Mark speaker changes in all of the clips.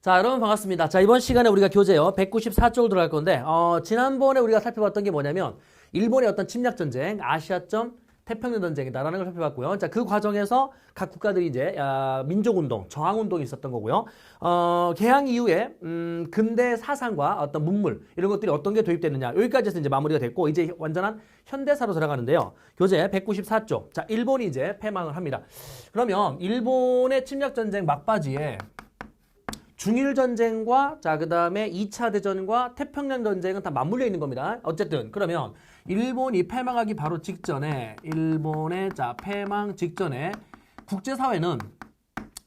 Speaker 1: 자, 여러분 반갑습니다. 자, 이번 시간에 우리가 교재요. 194쪽으로 들어갈 건데, 지난번에 우리가 살펴봤던 게 뭐냐면, 일본의 어떤 침략전쟁, 아시아점 태평양 전쟁이다라는 걸 살펴봤고요. 자, 그 과정에서 각 국가들이 이제, 민족운동, 저항운동이 있었던 거고요. 개항 이후에, 근대 사상과 어떤 문물, 이런 것들이 어떤 게 도입됐느냐. 여기까지 해서 이제 마무리가 됐고, 이제 완전한 현대사로 들어가는데요. 교재 194쪽. 자, 일본이 이제 패망을 합니다. 그러면, 일본의 침략전쟁 막바지에, 중일전쟁과 그 다음에 2차 대전과 태평양 전쟁은 다 맞물려 있는 겁니다. 어쨌든 그러면 일본이 패망하기 바로 직전에 일본의 패망 직전에 국제사회는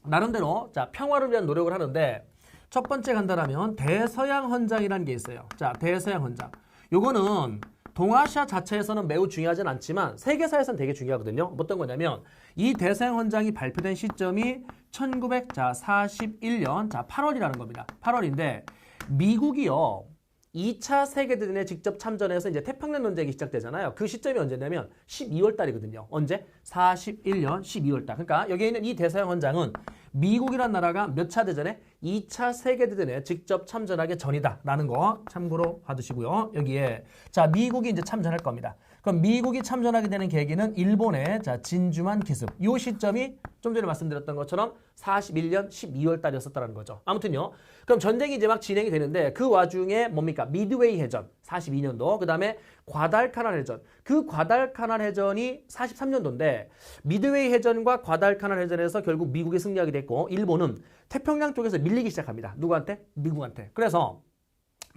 Speaker 1: 나름대로 평화를 위한 노력을 하는데 첫 번째 간다라면 대서양 헌장이라는 게 있어요. 자, 대서양 헌장. 요거는 동아시아 자체에서는 매우 중요하진 않지만 세계사에서는 되게 중요하거든요. 어떤 거냐면 이 대서양 헌장이 발표된 시점이 1941년 8월이라는 겁니다. 8월인데 미국이요. 2차 세계대전에 직접 참전해서 이제 태평양 전쟁이 시작되잖아요. 그 시점이 언제냐면 12월 달이거든요. 언제? 41년 12월 달. 그러니까 여기에 있는 이 대서양 헌장은 미국이란 나라가 몇 차 대전에? 2차 세계대전에 직접 참전하기 전이다라는 거 참고로 봐두시고요. 여기에 미국이 이제 참전할 겁니다. 그럼 미국이 참전하게 되는 계기는 일본의 진주만 기습. 이 시점이 좀 전에 말씀드렸던 것처럼 41년 12월 달이었었다는 거죠. 아무튼요. 그럼 전쟁이 이제 막 진행이 되는데 그 와중에 뭡니까? 미드웨이 해전 42년도. 그 다음에 과달카날 해전. 그 과달카날 해전이 43년도인데 미드웨이 해전과 과달카날 해전에서 결국 미국이 승리하게 됐고 일본은 태평양 쪽에서 밀리기 시작합니다. 누구한테? 미국한테. 그래서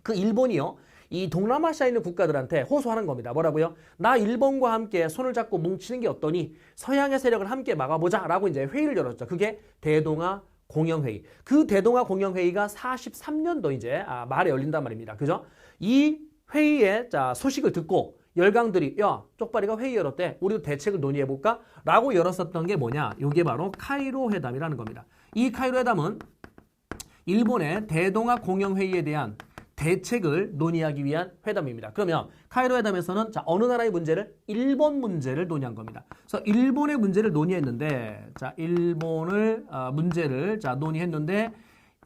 Speaker 1: 그 일본이요. 이 동남아시아에 있는 국가들한테 호소하는 겁니다. 뭐라고요? 나 일본과 함께 손을 잡고 뭉치는 게 어떠니? 서양의 세력을 함께 막아보자 라고 이제 회의를 열었죠. 그게 대동아 공영회의. 그 대동아 공영회의가 43년도 이제 말에 열린단 말입니다. 그죠? 이 회의의 소식을 듣고 열강들이 야 쪽발이가 회의 열었대. 우리도 대책을 논의해볼까? 라고 열었었던 게 뭐냐? 이게 바로 카이로 회담이라는 겁니다. 이 카이로 회담은 일본의 대동아 공영회의에 대한 대책을 논의하기 위한 회담입니다. 그러면 카이로 회담에서는 어느 나라의 문제를? 일본 문제를 논의한 겁니다. 그래서 일본의 문제를 논의했는데 일본을 문제를 논의했는데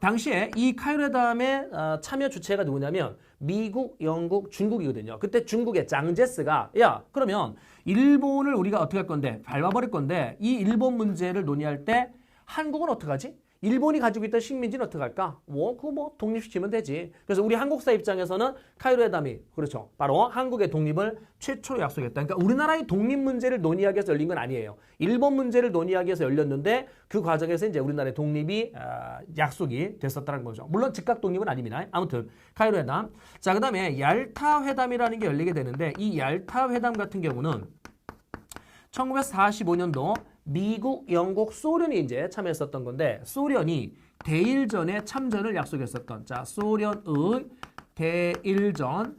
Speaker 1: 당시에 이 카이로 회담의 참여 주체가 누구냐면 미국, 영국, 중국이거든요. 그때 중국의 장제스가 야 그러면 일본을 우리가 어떻게 할 건데 밟아버릴 건데 이 일본 문제를 논의할 때 한국은 어떡하지? 일본이 가지고 있던 식민지는 어떻게 할까? 그거 독립시키면 되지. 그래서 우리 한국사 입장에서는 카이로 회담이 그렇죠. 바로 한국의 독립을 최초로 약속했다. 그러니까 우리나라의 독립 문제를 논의하기 위해서 열린 건 아니에요. 일본 문제를 논의하기 위해서 열렸는데 그 과정에서 이제 우리나라의 독립이 약속이 됐었다는 거죠. 물론 즉각 독립은 아닙니다. 아무튼 카이로 회담. 자, 그다음에 얄타 회담이라는 게 열리게 되는데 이 얄타 회담 같은 경우는 1945년도 미국, 영국, 소련이 이제 참여했었던 건데 소련이 대일전에 참전을 약속했었던 소련의 대일전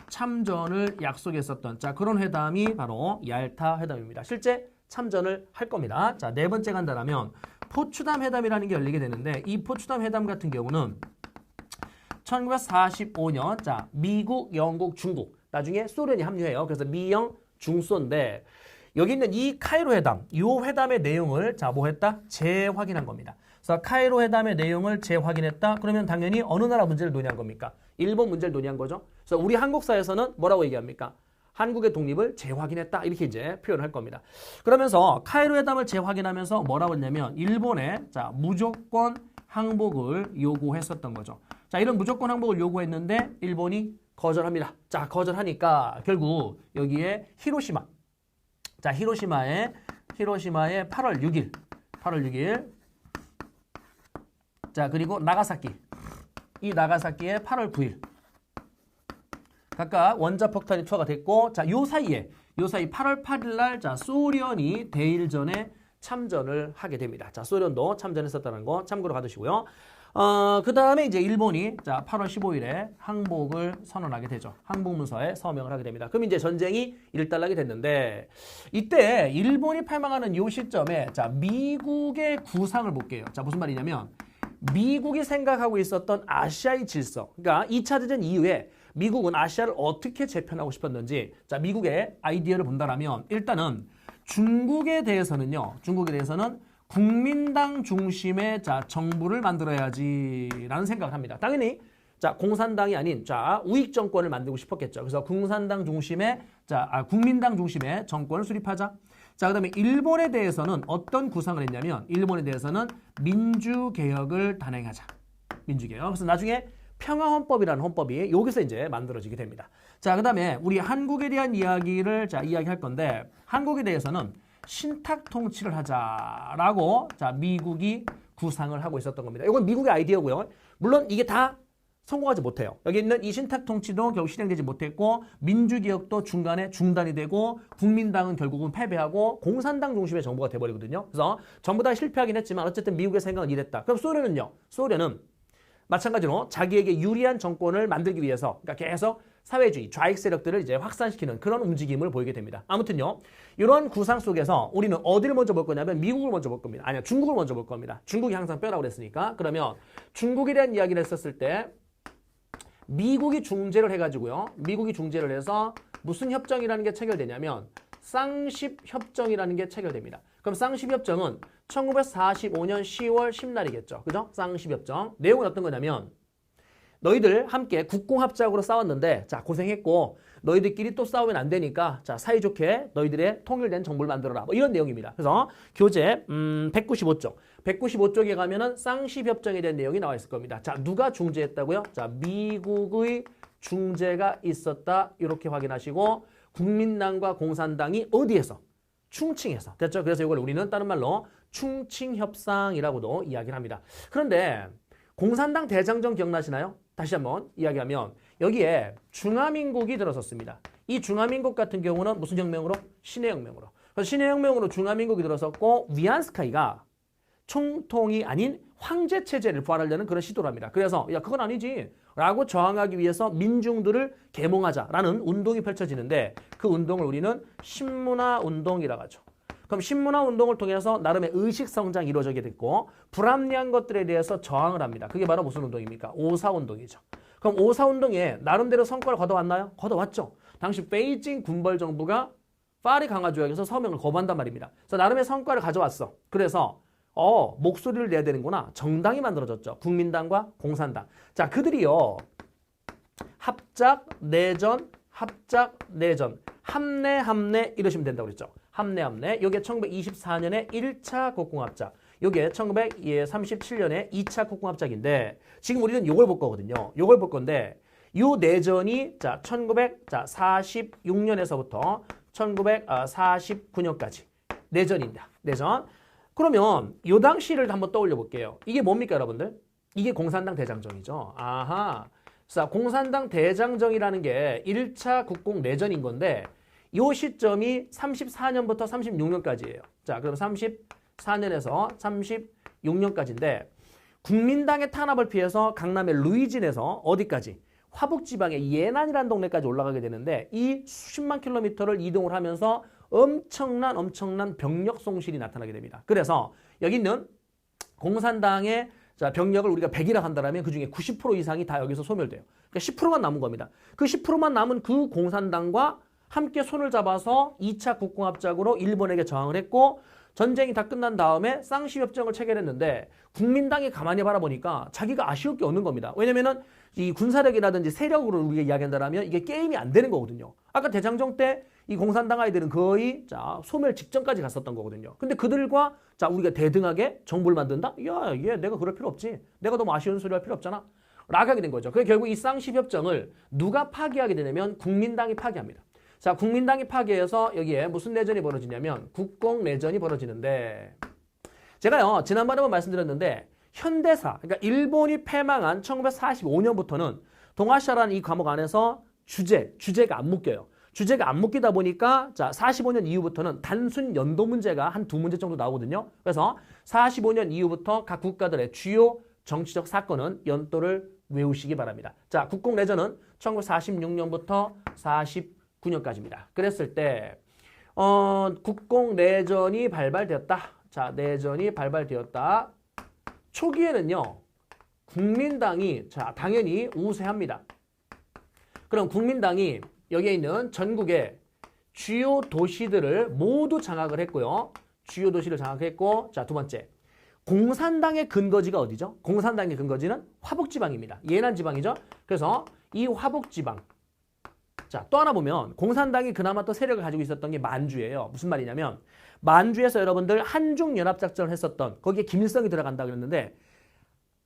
Speaker 1: 참전을 약속했었던 그런 회담이 바로 얄타 회담입니다. 실제 참전을 할 겁니다. 네 번째 간다라면 포츠담 회담이라는 게 열리게 되는데 이 포츠담 회담 같은 경우는 1945년 미국, 영국, 중국 나중에 소련이 합류해요. 그래서 미영, 중소인데 여기 있는 이 카이로 회담, 이 회담의 내용을 뭐 했다? 재확인한 겁니다. 그래서 카이로 회담의 내용을 재확인했다? 그러면 당연히 어느 나라 문제를 논의한 겁니까? 일본 문제를 논의한 거죠. 그래서 우리 한국사에서는 뭐라고 얘기합니까? 한국의 독립을 재확인했다. 이렇게 이제 표현할 겁니다. 그러면서 카이로 회담을 재확인하면서 뭐라고 했냐면 일본에 무조건 항복을 요구했었던 거죠. 이런 무조건 항복을 요구했는데 일본이 거절합니다. 거절하니까 결국 여기에 히로시마. 히로시마의 8월 6일. 그리고 나가사키. 이 나가사키의 8월 9일. 각각 원자폭탄이 투하가 됐고, 요 사이 8월 8일 날, 소련이 대일전에 참전을 하게 됩니다. 소련도 참전했었다는 거 참고로 가두시고요. 그 다음에 이제 일본이 8월 15일에 항복을 선언하게 되죠. 항복문서에 서명을 하게 됩니다. 그럼 이제 전쟁이 일단락이 됐는데 이때 일본이 패망하는 이 시점에 미국의 구상을 볼게요. 무슨 말이냐면 미국이 생각하고 있었던 아시아의 질서. 그러니까 2차 대전 이후에 미국은 아시아를 어떻게 재편하고 싶었는지 미국의 아이디어를 본다면 일단은 중국에 대해서는 국민당 중심의 자, 정부를 만들어야지라는 생각을 합니다. 당연히 자, 공산당이 아닌 자, 우익 정권을 만들고 싶었겠죠. 그래서 공산당 중심의 국민당 중심의 정권을 수립하자. 자, 그다음에 일본에 대해서는 어떤 구상을 했냐면 일본에 대해서는 민주개혁을 단행하자. 민주개혁. 그래서 나중에 평화헌법이라는 헌법이 여기서 이제 만들어지게 됩니다. 자, 그다음에 우리 한국에 대한 이야기를 이야기할 건데 한국에 대해서는 신탁 통치를 하자라고 자, 미국이 구상을 하고 있었던 겁니다. 이건 미국의 아이디어고요. 물론 이게 다 성공하지 못해요. 여기 있는 이 신탁 통치도 결국 실행되지 못했고 민주개혁도 중간에 중단이 되고 국민당은 결국은 패배하고 공산당 중심의 정부가 돼버리거든요. 그래서 전부 다 실패하긴 했지만 어쨌든 미국의 생각은 이랬다. 그럼 소련은요? 소련은 마찬가지로 자기에게 유리한 정권을 만들기 위해서 그러니까 계속 사회주의, 좌익 세력들을 이제 확산시키는 그런 움직임을 보이게 됩니다. 아무튼요, 이런 구상 속에서 우리는 어디를 먼저 볼 거냐면 미국을 먼저 볼 겁니다. 아니야, 중국을 먼저 볼 겁니다. 중국이 항상 뼈라고 그랬으니까. 그러면 중국에 대한 이야기를 했었을 때 미국이 중재를 해가지고요. 미국이 중재를 해서 무슨 협정이라는 게 체결되냐면 쌍십협정이라는 게 체결됩니다. 그럼 쌍십협정은 1945년 10월 10날이겠죠. 그죠? 쌍십협정. 내용은 어떤 거냐면 너희들 함께 국공합작으로 싸웠는데 자 고생했고 너희들끼리 또 싸우면 안 되니까 자 사이좋게 너희들의 통일된 정부를 만들어라. 뭐 이런 내용입니다. 그래서 교재 195쪽. 195쪽에 가면은 쌍십협정에 대한 내용이 나와 있을 겁니다. 자 누가 중재했다고요? 자 미국의 중재가 있었다. 이렇게 확인하시고 국민당과 공산당이 어디에서? 충칭해서. 됐죠? 그래서 이걸 우리는 다른 말로 충칭협상이라고도 이야기를 합니다. 그런데 공산당 대장정 기억나시나요? 다시 한번 이야기하면 여기에 중화민국이 들어섰습니다. 이 중화민국 같은 경우는 무슨 혁명으로? 신해혁명으로. 그래서 신해혁명으로 중화민국이 들어섰고 위안스카이가 총통이 아닌 황제체제를 부활하려는 그런 시도를 합니다. 그래서 야 그건 아니지 라고 저항하기 위해서 민중들을 계몽하자라는 운동이 펼쳐지는데 그 운동을 우리는 신문화운동이라고 하죠. 그럼 신문화운동을 통해서 나름의 의식성장이 이루어지게 됐고 불합리한 것들에 대해서 저항을 합니다. 그게 바로 무슨 운동입니까? 오사운동이죠. 그럼 오사운동에 나름대로 성과를 거둬왔나요? 거둬왔죠. 당시 베이징 군벌정부가 파리 강화조약에서 서명을 거부한단 말입니다. 그래서 나름의 성과를 가져왔어. 그래서 목소리를 내야 되는구나. 정당이 만들어졌죠. 국민당과 공산당. 자, 그들이요. 합작, 내전, 합내 이러시면 된다고 그랬죠. 합내. 요게 1924년에 1차 국공합작. 요게 1937년에 2차 국공합작인데 지금 우리는 요걸 볼 거거든요. 요걸 볼 건데 요 내전이 자 1946년에서부터 1949년까지 내전입니다. 내전. 그러면 요 당시를 한번 떠올려 볼게요. 이게 뭡니까, 여러분들? 이게 공산당 대장정이죠. 아하. 자, 공산당 대장정이라는 게 1차 국공 내전인 건데 요 시점이 34년부터 36년까지예요. 자, 그럼 34년에서 36년까지인데 국민당의 탄압을 피해서 강남의 루이진에서 어디까지? 화북지방의 예난이라는 동네까지 올라가게 되는데 이 수십만 킬로미터를 이동을 하면서 엄청난 병력 손실이 나타나게 됩니다. 그래서 여기 있는 공산당의 병력을 우리가 100이라 한다면 그중에 90% 이상이 다 여기서 소멸돼요. 그러니까 10%만 남은 겁니다. 그 10%만 남은 그 공산당과 함께 손을 잡아서 2차 국공합작으로 일본에게 저항을 했고 전쟁이 다 끝난 다음에 쌍십협정을 체결했는데 국민당이 가만히 바라보니까 자기가 아쉬울 게 없는 겁니다. 왜냐면은 이 군사력이라든지 세력으로 우리가 이야기한다면 이게 게임이 안 되는 거거든요. 아까 대장정 때 이 공산당 아이들은 거의 소멸 직전까지 갔었던 거거든요. 근데 그들과 우리가 대등하게 정부를 만든다? 야, 얘 내가 그럴 필요 없지. 내가 너무 아쉬운 소리 할 필요 없잖아. 라고 하게 된 거죠. 그래서 결국 이 쌍십협정을 누가 파기하게 되냐면 국민당이 파기합니다. 자, 국민당이 파기해서 여기에 무슨 내전이 벌어지냐면 국공내전이 벌어지는데 제가요 지난번에 한번 말씀드렸는데 현대사, 그러니까 일본이 패망한 1945년부터는 동아시아라는 이 과목 안에서 주제가 안 묶여요. 주제가 안 묶이다 보니까 45년 이후부터는 단순 연도 문제가 한 두 문제 정도 나오거든요. 그래서 45년 이후부터 각 국가들의 주요 정치적 사건은 연도를 외우시기 바랍니다. 자, 국공내전은 1946년부터 49년까지입니다. 그랬을 때 국공내전이 발발되었다. 자, 내전이 발발되었다. 초기에는요. 국민당이 당연히 우세합니다. 그럼 국민당이 여기에 있는 전국의 주요 도시들을 모두 장악을 했고요. 주요 도시를 장악했고, 자, 두 번째. 공산당의 근거지가 어디죠? 공산당의 근거지는 화북지방입니다. 예난 지방이죠. 그래서 이 화북지방. 자, 또 하나 보면 공산당이 그나마 또 세력을 가지고 있었던 게 만주예요. 무슨 말이냐면 만주에서 여러분들 한중연합작전을 했었던 거기에 김일성이 들어간다고 그랬는데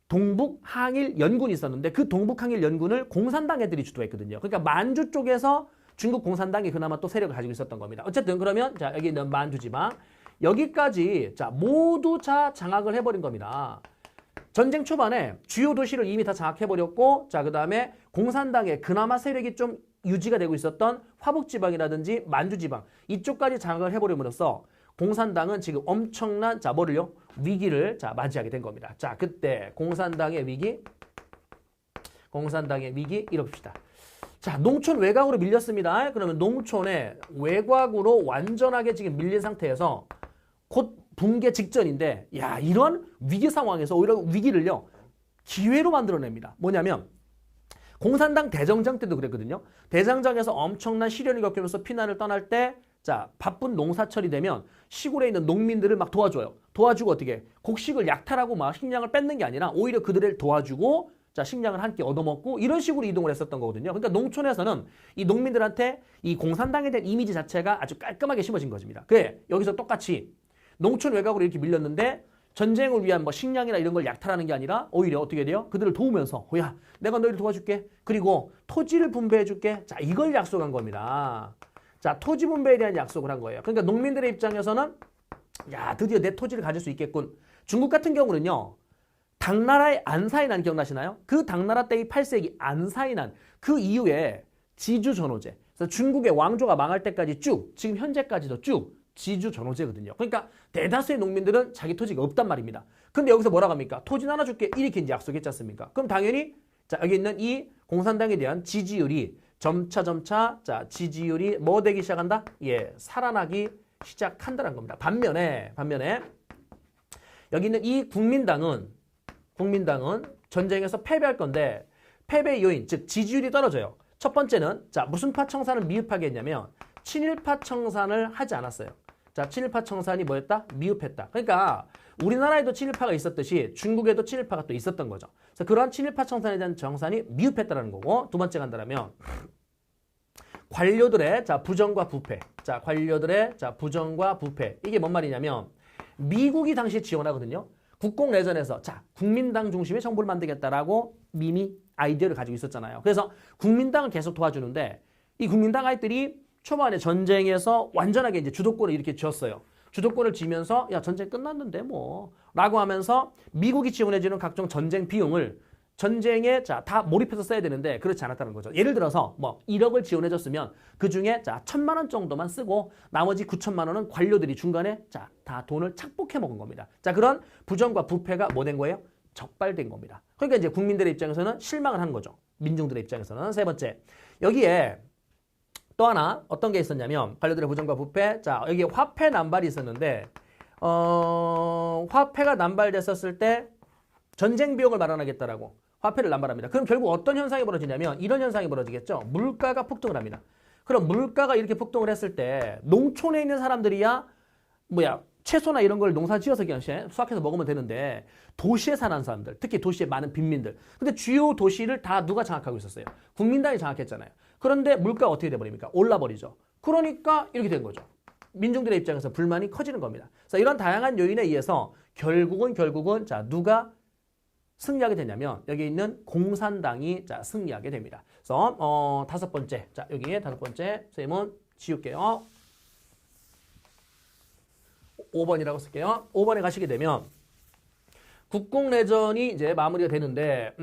Speaker 1: 동북항일 연군이 있었는데 그 동북항일 연군을 공산당 애들이 주도했거든요. 그러니까 만주 쪽에서 중국 공산당이 그나마 또 세력을 가지고 있었던 겁니다. 어쨌든 그러면 자, 여기 있는 만주 지방 여기까지 자, 모두 다 장악을 해버린 겁니다. 전쟁 초반에 주요 도시를 이미 다 장악해버렸고 자, 그다음에 공산당의 그나마 세력이 좀 유지가 되고 있었던 화북지방이라든지 만주지방 이쪽까지 장악을 해버림으로써 공산당은 지금 엄청난 자, 뭐를요? 위기를 자, 맞이하게 된 겁니다. 자, 그때 공산당의 위기 이렇게 봅시다. 자, 농촌 외곽으로 밀렸습니다. 그러면 농촌의 외곽으로 완전하게 지금 밀린 상태에서 곧 붕괴 직전인데 야, 이런 위기 상황에서 오히려 위기를요 기회로 만들어냅니다. 뭐냐면 공산당 대정장 때도 그랬거든요. 대장장에서 엄청난 시련을 겪으면서 피난을 떠날 때 자, 바쁜 농사철이 되면 시골에 있는 농민들을 막 도와줘요. 도와주고 어떻게 곡식을 약탈하고 막 식량을 뺏는 게 아니라 오히려 그들을 도와주고 자, 식량을 함께 얻어먹고 이런 식으로 이동을 했었던 거거든요. 그러니까 농촌에서는 이 농민들한테 이 공산당에 대한 이미지 자체가 아주 깔끔하게 심어진 것입니다. 그래, 여기서 똑같이 농촌 외곽으로 이렇게 밀렸는데 전쟁을 위한 뭐 식량이나 이런 걸 약탈하는 게 아니라 오히려 어떻게 돼요? 그들을 도우면서 야, 내가 너희를 도와줄게. 그리고 토지를 분배해줄게. 자, 이걸 약속한 겁니다. 자, 토지 분배에 대한 약속을 한 거예요. 그러니까 농민들의 입장에서는 야, 드디어 내 토지를 가질 수 있겠군. 중국 같은 경우는요. 당나라의 안사이난 기억나시나요? 그 당나라 때의 8세기 안사이난 그 이후에 지주 전호제. 그래서 중국의 왕조가 망할 때까지 쭉 지금 현재까지도 쭉 지주 전호제거든요. 그러니까 대다수의 농민들은 자기 토지가 없단 말입니다. 근데 여기서 뭐라고 합니까? 토지 나눠줄게 이렇게 이제 약속했지 않습니까? 그럼 당연히 자, 여기 있는 이 공산당에 대한 지지율이 점차 자, 지지율이 뭐 되기 시작한다? 예, 살아나기 시작한다는 겁니다. 반면에 여기 있는 이 국민당은 전쟁에서 패배할 건데 패배 요인, 즉 지지율이 떨어져요. 첫 번째는 자, 무슨 파 청산을 미흡하게 했냐면 친일파 청산을 하지 않았어요. 자, 친일파 청산이 뭐였다? 미흡했다. 그러니까 우리나라에도 친일파가 있었듯이 중국에도 친일파가 또 있었던 거죠. 그래서 그러한 친일파 청산에 대한 정산이 미흡했다는 거고 두 번째 간다면 관료들의 자, 부정과 부패. 자, 관료들의 자, 부정과 부패. 이게 뭔 말이냐면 미국이 당시에 지원하거든요. 국공내전에서 자, 국민당 중심의 정부를 만들겠다라고 이미 아이디어를 가지고 있었잖아요. 그래서 국민당을 계속 도와주는데 이 국민당 아이들이 초반에 전쟁에서 완전하게 이제 주도권을 이렇게 쥐었어요. 주도권을 쥐면서 야, 전쟁 끝났는데 뭐 라고 하면서 미국이 지원해주는 각종 전쟁 비용을 전쟁에 자, 다 몰입해서 써야 되는데 그렇지 않았다는 거죠. 예를 들어서 뭐 1억을 지원해줬으면 그 중에 자, 1,000만 원 정도만 쓰고 나머지 9천만 원은 관료들이 중간에 자, 다 돈을 착복해 먹은 겁니다. 자, 그런 부정과 부패가 뭐 된 거예요? 적발된 겁니다. 그러니까 이제 국민들의 입장에서는 실망을 한 거죠. 민중들의 입장에서는. 세 번째, 여기에 또 하나 어떤 게 있었냐면 관료들의 부정과 부패. 자, 여기 화폐 남발이 있었는데 화폐가 남발됐었을 때 전쟁 비용을 마련하겠다라고 화폐를 남발합니다. 그럼 결국 어떤 현상이 벌어지냐면 이런 현상이 벌어지겠죠. 물가가 폭등을 합니다. 그럼 물가가 이렇게 폭등을 했을 때 농촌에 있는 사람들이야 채소나 이런 걸 농사 지어서 그냥 수확해서 먹으면 되는데 도시에 사는 사람들, 특히 도시에 많은 빈민들. 근데 주요 도시를 다 누가 장악하고 있었어요? 국민당이 장악했잖아요. 그런데 물가가 어떻게 돼버립니까? 올라버리죠. 그러니까 이렇게 된 거죠. 민중들의 입장에서 불만이 커지는 겁니다. 그래서 이런 다양한 요인에 의해서 결국은 자, 누가 승리하게 되냐면 여기 있는 공산당이 자, 승리하게 됩니다. 그래서 다섯 번째, 자, 여기 다섯 번째 쌤은 지울게요. 5번이라고 쓸게요. 5번에 가시게 되면 국공내전이 이제 마무리가 되는데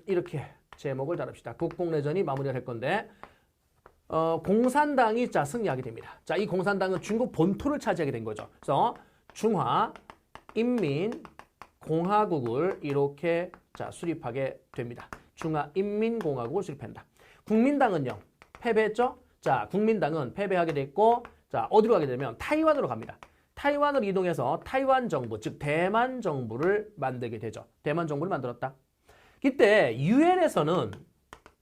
Speaker 1: 이렇게 제목을 다룹시다. 국공내전이 마무리가 될 건데 공산당이 자, 승리하게 됩니다. 자, 이 공산당은 중국 본토를 차지하게 된 거죠. 그래서 중화인민공화국을 이렇게 자, 수립하게 됩니다. 중화인민공화국을 수립한다. 국민당은요, 패배했죠? 자, 국민당은 패배하게 됐고, 자, 어디로 가게 되면 타이완으로 갑니다. 타이완을 이동해서 타이완 정부, 즉 대만 정부를 만들게 되죠. 대만 정부를 만들었다. 이때 유엔에서는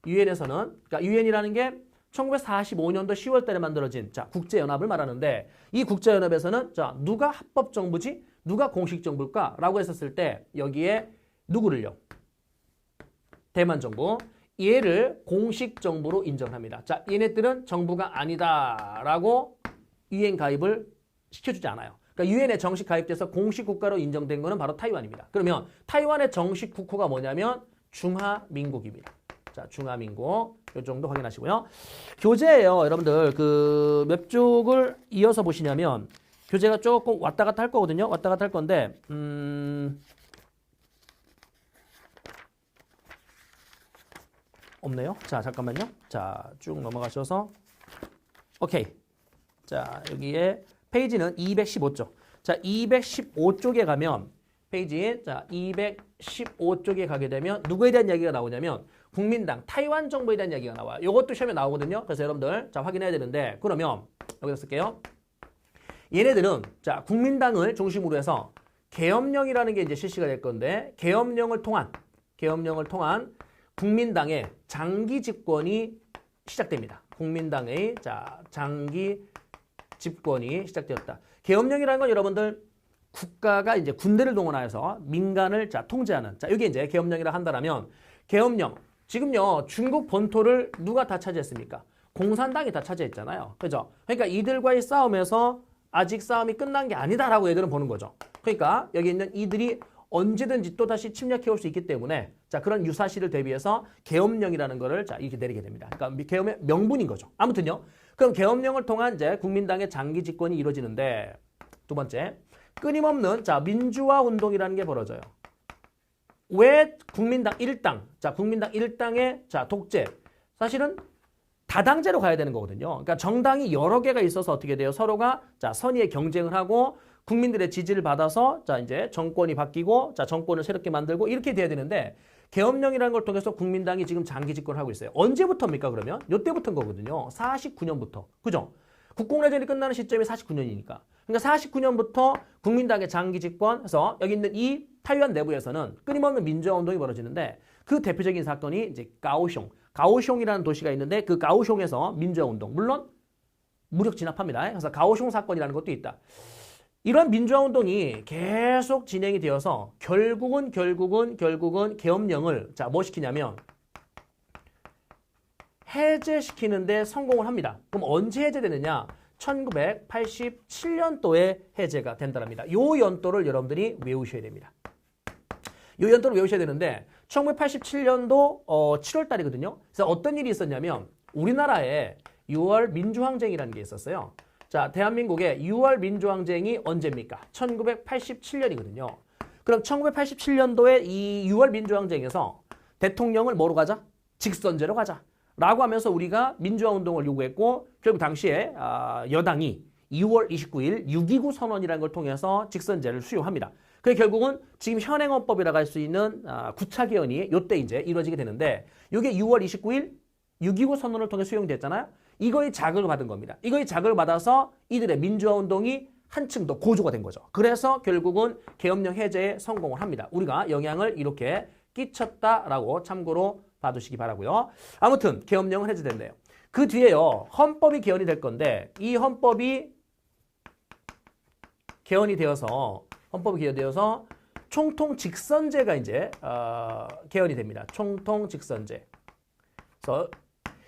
Speaker 1: 그러니까 유엔이라는 게 1945년도 10월 달에 만들어진 자, 국제연합을 말하는데 이 국제연합에서는 자, 누가 합법정부지? 누가 공식정부일까? 라고 했었을 때 여기에 누구를요? 대만정부. 얘를 공식정부로 인정합니다. 자, 얘네들은 정부가 아니다라고 유엔 가입을 시켜주지 않아요. 그러니까 유엔에 정식 가입돼서 공식 국가로 인정된 거는 바로 타이완입니다. 그러면 타이완의 정식 국호가 뭐냐면 중화민국입니다. 자, 중화민국. 요 정도 확인하시고요. 교재예요. 여러분들 그 몇 쪽을 이어서 보시냐면 교재가 조금 왔다 갔다 할 거거든요. 왔다 갔다 할 건데 없네요. 자, 잠깐만요. 자, 쭉 넘어가셔서 오케이. 자, 여기에 페이지는 215쪽. 자, 215쪽에 가면 페이지 자, 215쪽에 가게 되면 누구에 대한 이야기가 나오냐면 국민당, 타이완 정부에 대한 이야기가 나와요. 이것도 시험에 나오거든요. 그래서 여러분들 자, 확인해야 되는데 그러면 여기다 쓸게요. 얘네들은 자, 국민당을 중심으로 해서 계엄령이라는 게 이제 실시가 될 건데 계엄령을 통한 국민당의 장기 집권이 시작됩니다. 국민당의 자, 장기 집권이 시작되었다. 계엄령이라는 건 여러분들 국가가 이제 군대를 동원하여서 민간을 자, 통제하는 자, 이게 이제 계엄령이라 한다라면 계엄령 지금요 중국 본토를 누가 다 차지했습니까? 공산당이 다 차지했잖아요. 그죠? 그러니까 이들과의 싸움에서 아직 싸움이 끝난 게 아니다라고 얘들은 보는 거죠. 그러니까 여기 있는 이들이 언제든지 또 다시 침략해올 수 있기 때문에 자, 그런 유사시를 대비해서 계엄령이라는 거를 자, 이렇게 내리게 됩니다. 그러니까 계엄의 명분인 거죠. 아무튼요. 그럼 계엄령을 통한 이제 국민당의 장기 집권이 이루어지는데 두 번째 끊임없는 자, 민주화 운동이라는 게 벌어져요. 왜 국민당 1당, 자, 국민당 1당의 자, 독재. 사실은 다당제로 가야 되는 거거든요. 그러니까 정당이 여러 개가 있어서 어떻게 돼요? 서로가 자, 선의의 경쟁을 하고 국민들의 지지를 받아서 자, 이제 정권이 바뀌고 자, 정권을 새롭게 만들고 이렇게 돼야 되는데 계엄령이라는 걸 통해서 국민당이 지금 장기 집권을 하고 있어요. 언제부터입니까, 그러면? 요때부터인 거거든요. 49년부터. 그죠? 국공내전이 끝나는 시점이 49년이니까. 그러니까 49년부터 국민당의 장기 집권해서 여기 있는 이 타이완 내부에서는 끊임없는 민주화 운동이 벌어지는데 그 대표적인 사건이 이제 가오숑이라는 도시가 있는데 그 가오숑에서 민주화 운동, 물론 무력 진압합니다. 그래서 가오숑 사건이라는 것도 있다. 이런 민주화 운동이 계속 진행이 되어서 결국은 계엄령을 자, 뭐 시키냐면 해제시키는데 성공을 합니다. 그럼 언제 해제되느냐? 1987년도에 해제가 된답니다. 요 연도를 여러분들이 외우셔야 됩니다. 요 연도를 외우셔야 되는데 1987년도 7월 달이거든요. 그래서 어떤 일이 있었냐면 우리나라에 6월 민주항쟁이라는 게 있었어요. 자, 대한민국의 6월 민주항쟁이 언제입니까? 1987년이거든요. 그럼 1987년도에 이 6월 민주항쟁에서 대통령을 뭐로 가자? 직선제로 가자. 라고 하면서 우리가 민주화 운동을 요구했고 결국 당시에 여당이 2월 29일 6.29 선언이라는 걸 통해서 직선제를 수용합니다. 그게 결국은 지금 현행헌법이라고 할 수 있는 구차 개헌이 이때 이제 이루어지게 되는데 이게 6월 29일 6.29 선언을 통해 수용됐잖아요. 이거의 자극을 받은 겁니다. 이거의 자극을 받아서 이들의 민주화 운동이 한층 더 고조가 된 거죠. 그래서 결국은 계엄령 해제에 성공을 합니다. 우리가 영향을 이렇게 끼쳤다라고 참고로 봐두시기 바라고요. 아무튼 계엄령은 해제된대요. 그 뒤에요. 헌법이 개헌이 될 건데 이 헌법이 개헌이 되어서 총통 직선제가 이제 개헌이 됩니다. 총통 직선제. 그래서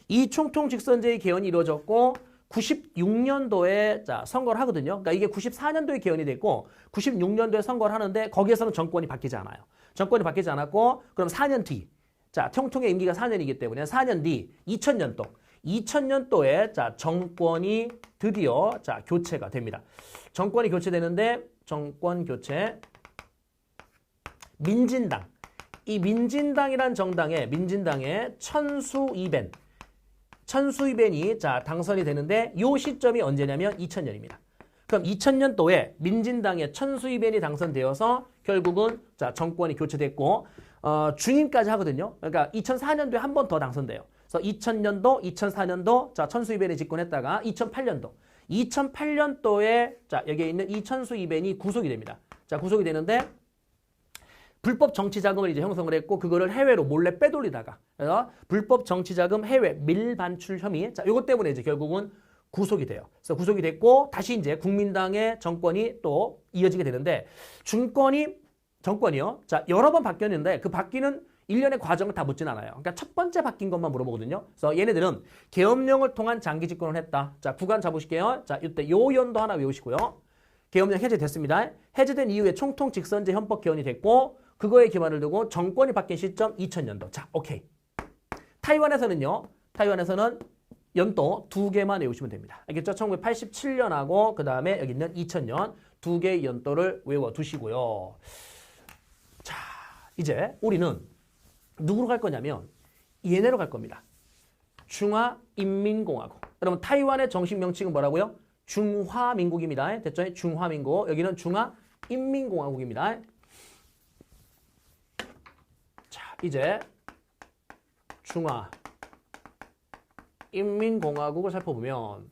Speaker 1: 이 총통 직선제의 개헌이 이루어졌고 96년도에 자, 선거를 하거든요. 그러니까 이게 94년도에 개헌이 됐고 96년도에 선거를 하는데 거기에서는 정권이 바뀌지 않아요. 정권이 바뀌지 않았고 그럼 4년 뒤 자, 총통의 임기가 4년이기 때문에 4년 뒤 2000년도에 자, 정권이 드디어 자, 교체가 됩니다. 정권이 교체되는데 정권 교체 민진당. 이 민진당이란 정당의 천수이벤이 자, 당선이 되는데 이 시점이 언제냐면 2000년입니다. 그럼 2000년도에 민진당의 천수이벤이 당선되어서 결국은 자, 정권이 교체됐고 중임까지 하거든요. 그러니까 2004년도에 한 번 더 당선돼요. 그래서 2000년도, 2004년도 자, 천수이벤이 집권했다가 2008년도에 자, 여기에 있는 이 천수이벤이 구속이 됩니다. 자, 구속이 되는데 불법 정치 자금을 이제 형성을 했고 그거를 해외로 몰래 빼돌리다가 그래서 불법 정치 자금 해외 밀반출 혐의. 자, 이것 때문에 이제 결국은 구속이 돼요. 그래서 구속이 됐고 다시 이제 국민당의 정권이 또 이어지게 되는데 정권이요. 자, 여러 번 바뀌었는데 그 바뀌는 일련의 과정을 다 묻진 않아요. 그러니까 첫 번째 바뀐 것만 물어보거든요. 그래서 얘네들은 계엄령을 통한 장기 집권을 했다. 자, 구간 잡으실게요. 자, 이때 요 연도 하나 외우시고요. 계엄령 해제됐습니다. 해제된 이후에 총통 직선제 헌법 개헌이 됐고 그거에 기반을 두고 정권이 바뀐 시점 2000년도. 자, 오케이. 타이완에서는 연도 두 개만 외우시면 됩니다. 알겠죠? 1987년하고 그 다음에 여기 있는 2000년 두 개의 연도를 외워두시고요. 자, 이제 우리는 누구로 갈 거냐면 얘네로 갈 겁니다. 중화인민공화국. 여러분 타이완의 정식 명칭은 뭐라고요? 중화민국입니다. 됐죠? 중화민국. 여기는 중화인민공화국입니다. 자, 이제 중화인민공화국을 살펴보면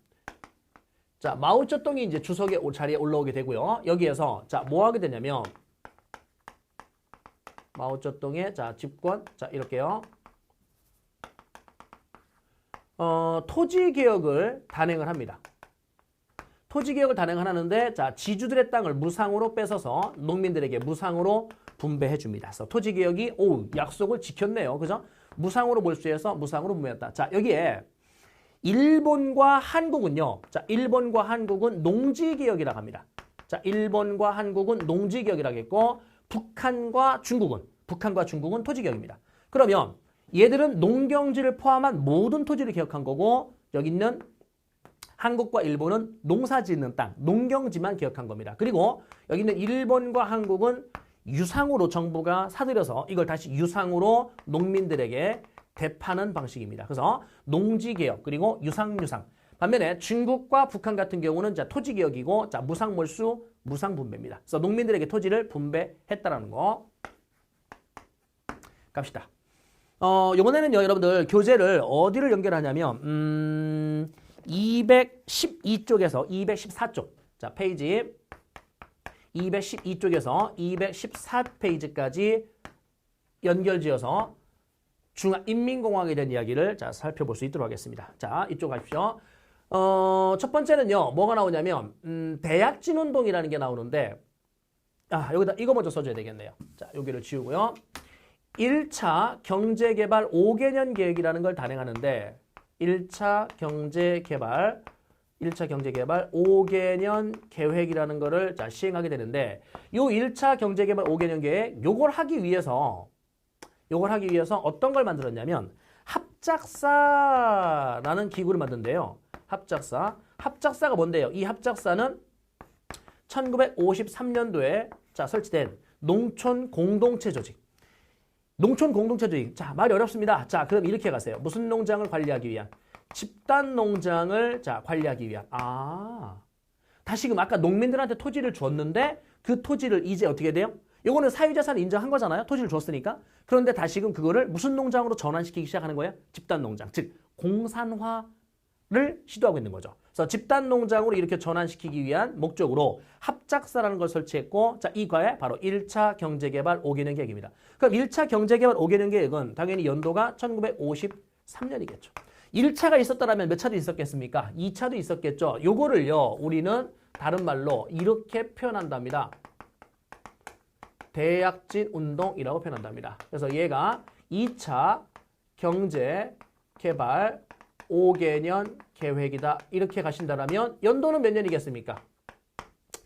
Speaker 1: 자, 마오쩌둥이 이제 주석의 자리에 올라오게 되고요. 여기에서 자, 뭐 하게 되냐면 마오쩌둥의 자, 집권. 자, 이렇게요. 토지 개혁을 단행을 합니다. 토지 개혁을 단행을 하는데 자, 지주들의 땅을 무상으로 뺏어서 농민들에게 무상으로 분배해 줍니다. 그래서 토지 개혁이 약속을 지켰네요. 그죠? 무상으로 몰수해서 무상으로 분배했다. 자, 여기에 일본과 한국은요. 자, 일본과 한국은 농지개혁이라고 합니다. 자, 일본과 한국은 농지개혁이라고 했고 북한과 중국은 토지개혁입니다. 그러면 얘들은 농경지를 포함한 모든 토지를 개혁한 거고 여기 있는 한국과 일본은 농사 짓는 땅, 농경지만 개혁한 겁니다. 그리고 여기 있는 일본과 한국은 유상으로 정부가 사들여서 이걸 다시 유상으로 농민들에게 대파는 방식입니다. 그래서 농지개혁 그리고 유상. 반면에 중국과 북한 같은 경우는 자, 토지개혁이고 자, 무상몰수, 무상분배입니다. 그래서 농민들에게 토지를 분배했다라는 거. 갑시다. 이번에는요, 여러분들 교재를 어디를 연결하냐면 212쪽에서 214쪽. 자, 페이지 212쪽에서 214페이지까지 연결지어서 중화인민공화국에 대한 이야기를 자, 살펴볼 수 있도록 하겠습니다. 자, 이쪽 가십시오. 첫 번째는요, 뭐가 나오냐면, 대약진운동이라는 게 나오는데, 여기다 이거 먼저 써줘야 되겠네요. 자, 여기를 지우고요. 1차 경제개발 5개년 계획이라는 걸 단행하는데, 1차 경제개발 5개년 계획이라는 거를 자, 시행하게 되는데, 요 1차 경제개발 5개년 계획, 요걸 하기 위해서 어떤 걸 만들었냐면, 합작사라는 기구를 만든대요. 합작사가 뭔데요? 이 합작사는 1953년도에 자, 설치된 농촌 공동체 조직. 자, 말이 어렵습니다. 자, 그럼 이렇게 가세요. 무슨 농장을 관리하기 위한? 집단 농장을 자, 관리하기 위한. 다시금 아까 농민들한테 토지를 줬는데 그 토지를 이제 어떻게 돼요? 요거는 사유재산을 인정한 거잖아요. 토지를 줬으니까. 그런데 다시금 그거를 무슨 농장으로 전환시키기 시작하는 거예요? 집단 농장. 즉 공산화를 시도하고 있는 거죠. 그래서 집단 농장으로 이렇게 전환시키기 위한 목적으로 합작사라는 걸 설치했고 자, 이과에 바로 1차 경제개발 5개년 계획입니다. 그럼 1차 경제개발 5개년 계획은 당연히 연도가 1953년이겠죠. 1차가 있었다면 몇 차도 있었겠습니까? 2차도 있었겠죠. 요거를요, 우리는 다른 말로 이렇게 표현한답니다. 대약진 운동이라고 표현한답니다. 그래서 얘가 2차 경제개발 5개년 계획이다. 이렇게 가신다면 연도는 몇 년이겠습니까?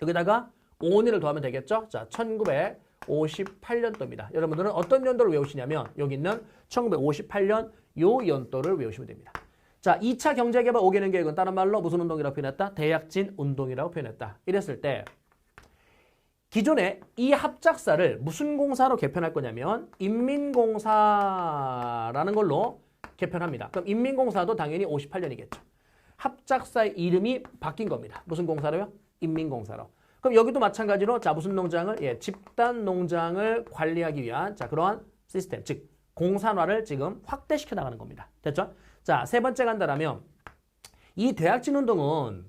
Speaker 1: 여기다가 5년을 더하면 되겠죠? 자, 1958년도입니다. 여러분들은 어떤 연도를 외우시냐면 여기 있는 1958년 요 연도를 외우시면 됩니다. 자, 2차 경제개발 5개년 계획은 다른 말로 무슨 운동이라고 표현했다? 대약진 운동이라고 표현했다. 이랬을 때 기존에 이 합작사를 무슨 공사로 개편할 거냐면 인민공사라는 걸로 개편합니다. 그럼 인민공사도 당연히 58년이겠죠. 합작사의 이름이 바뀐 겁니다. 무슨 공사로요? 인민공사로. 그럼 여기도 마찬가지로 자, 무슨 농장을? 예, 집단 농장을 관리하기 위한 자, 그러한 시스템, 즉 공산화를 지금 확대시켜 나가는 겁니다. 됐죠? 자, 세 번째 간다라면 이 대약진 운동은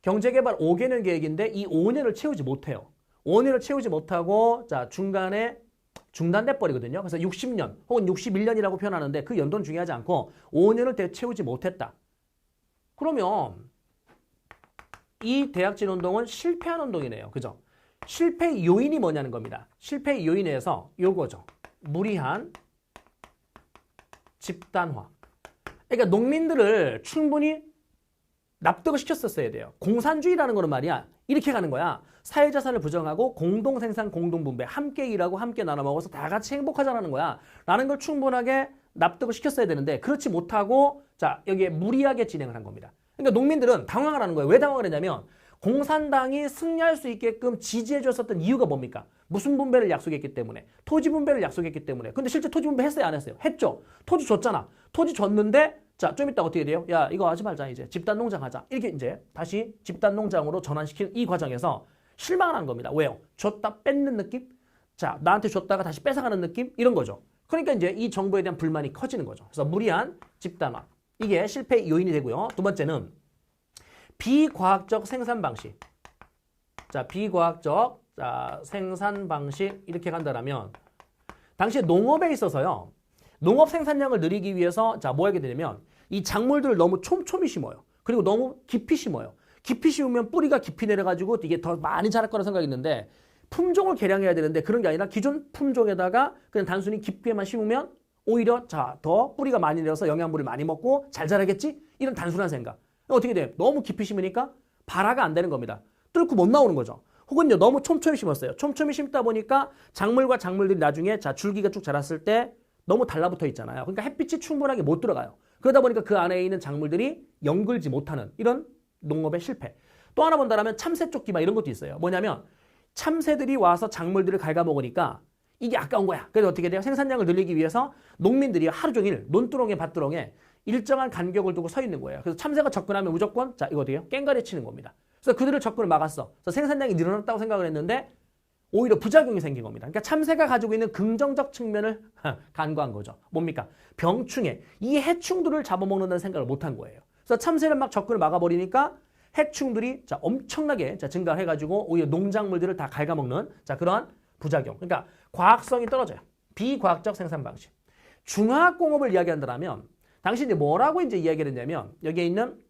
Speaker 1: 경제개발 5개년 계획인데 이 5년을 채우지 못해요. 5년을 채우지 못하고 자, 중간에 중단돼 버리거든요. 그래서 60년 혹은 61년이라고 표현하는데 그 연도는 중요하지 않고 5년을 채우지 못했다. 그러면 이 대학진 운동은 실패한 운동이네요. 그죠? 실패 요인이 뭐냐는 겁니다. 실패 요인에서 요거죠. 무리한 집단화. 그러니까 농민들을 충분히 납득을 시켰었어야 돼요. 공산주의라는 거는 말이야. 이렇게 가는 거야. 사회자산을 부정하고 공동생산, 공동분배, 함께 일하고 함께 나눠 먹어서 다 같이 행복하자라는 거야. 라는 걸 충분하게 납득을 시켰어야 되는데 그렇지 못하고 자 여기에 무리하게 진행을 한 겁니다. 그러니까 농민들은 당황을 하는 거예요. 왜 당황을 했냐면 공산당이 승리할 수 있게끔 지지해 줬었던 이유가 뭡니까? 무슨 분배를 약속했기 때문에 토지 분배를 약속했기 때문에 근데 실제 토지 분배 했어요? 안 했어요? 했죠. 토지 줬잖아. 토지 줬는데 자, 좀 이따 어떻게 돼요? 야, 이거 하지 말자, 이제. 집단농장 하자. 이렇게 이제 다시 집단농장으로 전환시키는 이 과정에서 실망을 한 겁니다. 왜요? 줬다 뺏는 느낌? 자, 나한테 줬다가 다시 뺏어가는 느낌? 이런 거죠. 그러니까 이제 이 정부에 대한 불만이 커지는 거죠. 그래서 무리한 집단화. 이게 실패 요인이 되고요. 두 번째는 비과학적 생산 방식. 자, 비과학적 생산 방식 이렇게 간다라면 당시에 농업에 있어서요. 농업 생산량을 늘리기 위해서 자, 뭐 하게 되냐면 이 작물들을 너무 촘촘히 심어요. 그리고 너무 깊이 심어요. 깊이 심으면 뿌리가 깊이 내려가지고 이게 더 많이 자랄 거라 생각했는데 품종을 개량해야 되는데 그런 게 아니라 기존 품종에다가 그냥 단순히 깊게만 심으면 오히려 자, 더 뿌리가 많이 내려서 영양분을 많이 먹고 잘 자라겠지? 이런 단순한 생각. 어떻게 돼요? 너무 깊이 심으니까 발화가 안 되는 겁니다. 뚫고 못 나오는 거죠. 혹은요, 너무 촘촘히 심었어요. 촘촘히 심다 보니까 작물과 작물들이 나중에 자, 줄기가 쭉 자랐을 때 너무 달라붙어 있잖아요. 그러니까 햇빛이 충분하게 못 들어가요. 그러다 보니까 그 안에 있는 작물들이 연글지 못하는 이런 농업의 실패. 또 하나 본다면 참새 쫓기마 이런 것도 있어요. 뭐냐면 참새들이 와서 작물들을 갉아먹으니까 이게 아까운 거야. 그래서 어떻게 돼요? 생산량을 늘리기 위해서 농민들이 하루 종일 논두렁에 밭두렁에 일정한 간격을 두고 서 있는 거예요. 그래서 참새가 접근하면 무조건 자 이거 어떻게 해요? 깽가리 치는 겁니다. 그래서 그들을 접근을 막았어. 그래서 생산량이 늘어났다고 생각을 했는데 오히려 부작용이 생긴 겁니다. 그러니까 참새가 가지고 있는 긍정적 측면을 간과한 거죠. 뭡니까? 병충해. 이 해충들을 잡아먹는다는 생각을 못한 거예요. 그래서 참새를 막 접근을 막아버리니까 해충들이 자 엄청나게 자 증가해가지고 오히려 농작물들을 다 갉아먹는 자 그러한 부작용. 그러니까 과학성이 떨어져요. 비과학적 생산 방식. 중화학공업을 이야기한다면 당시 이제 뭐라고 이제 이야기를 했냐면 여기에 있는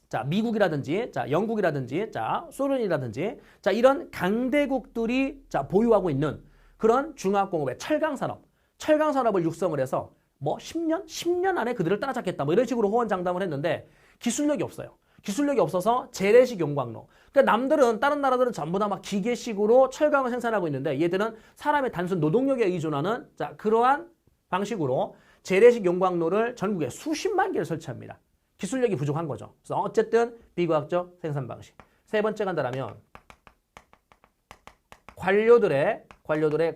Speaker 1: 자, 미국이라든지, 자, 영국이라든지, 자, 소련이라든지, 자, 이런 강대국들이 자, 보유하고 있는 그런 중화학공업의 철강산업을 육성을 해서 뭐 10년 안에 그들을 따라잡겠다. 뭐 이런 식으로 호언장담을 했는데 기술력이 없어요. 기술력이 없어서 재래식 용광로. 그러니까 남들은, 다른 나라들은 전부 다 막 기계식으로 철강을 생산하고 있는데 얘들은 사람의 단순 노동력에 의존하는 자, 그러한 방식으로 재래식 용광로를 전국에 수십만 개를 설치합니다. 기술력이 부족한 거죠. 그래서 어쨌든 비과학적 생산 방식. 세 번째 간다라면 관료들의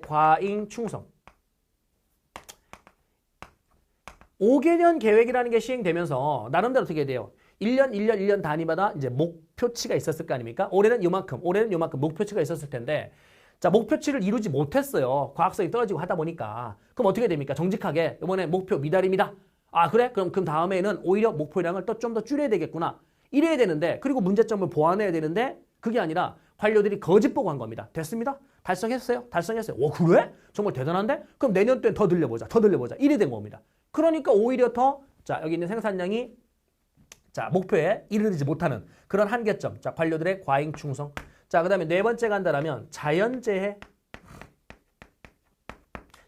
Speaker 1: 과잉 충성. 5개년 계획이라는 게 시행되면서 나름대로 어떻게 돼요? 1년 단위마다 이제 목표치가 있었을 거 아닙니까? 올해는 요만큼 목표치가 있었을 텐데 자, 목표치를 이루지 못했어요. 과학성이 떨어지고 하다 보니까. 그럼 어떻게 됩니까? 정직하게 이번에 목표 미달입니다. 아 그래? 그럼 다음에는 오히려 목표량을 또 좀 더 줄여야 되겠구나. 이래야 되는데 그리고 문제점을 보완해야 되는데 그게 아니라 관료들이 거짓 보고 한 겁니다. 됐습니다. 달성했어요. 오 그래? 정말 대단한데? 그럼 내년 때는 더 늘려보자. 이래 된 겁니다. 그러니까 오히려 더 자 여기 있는 생산량이 자 목표에 이르지 못하는 그런 한계점. 자 관료들의 과잉 충성. 자 그다음에 네 번째 간다라면 자연재해.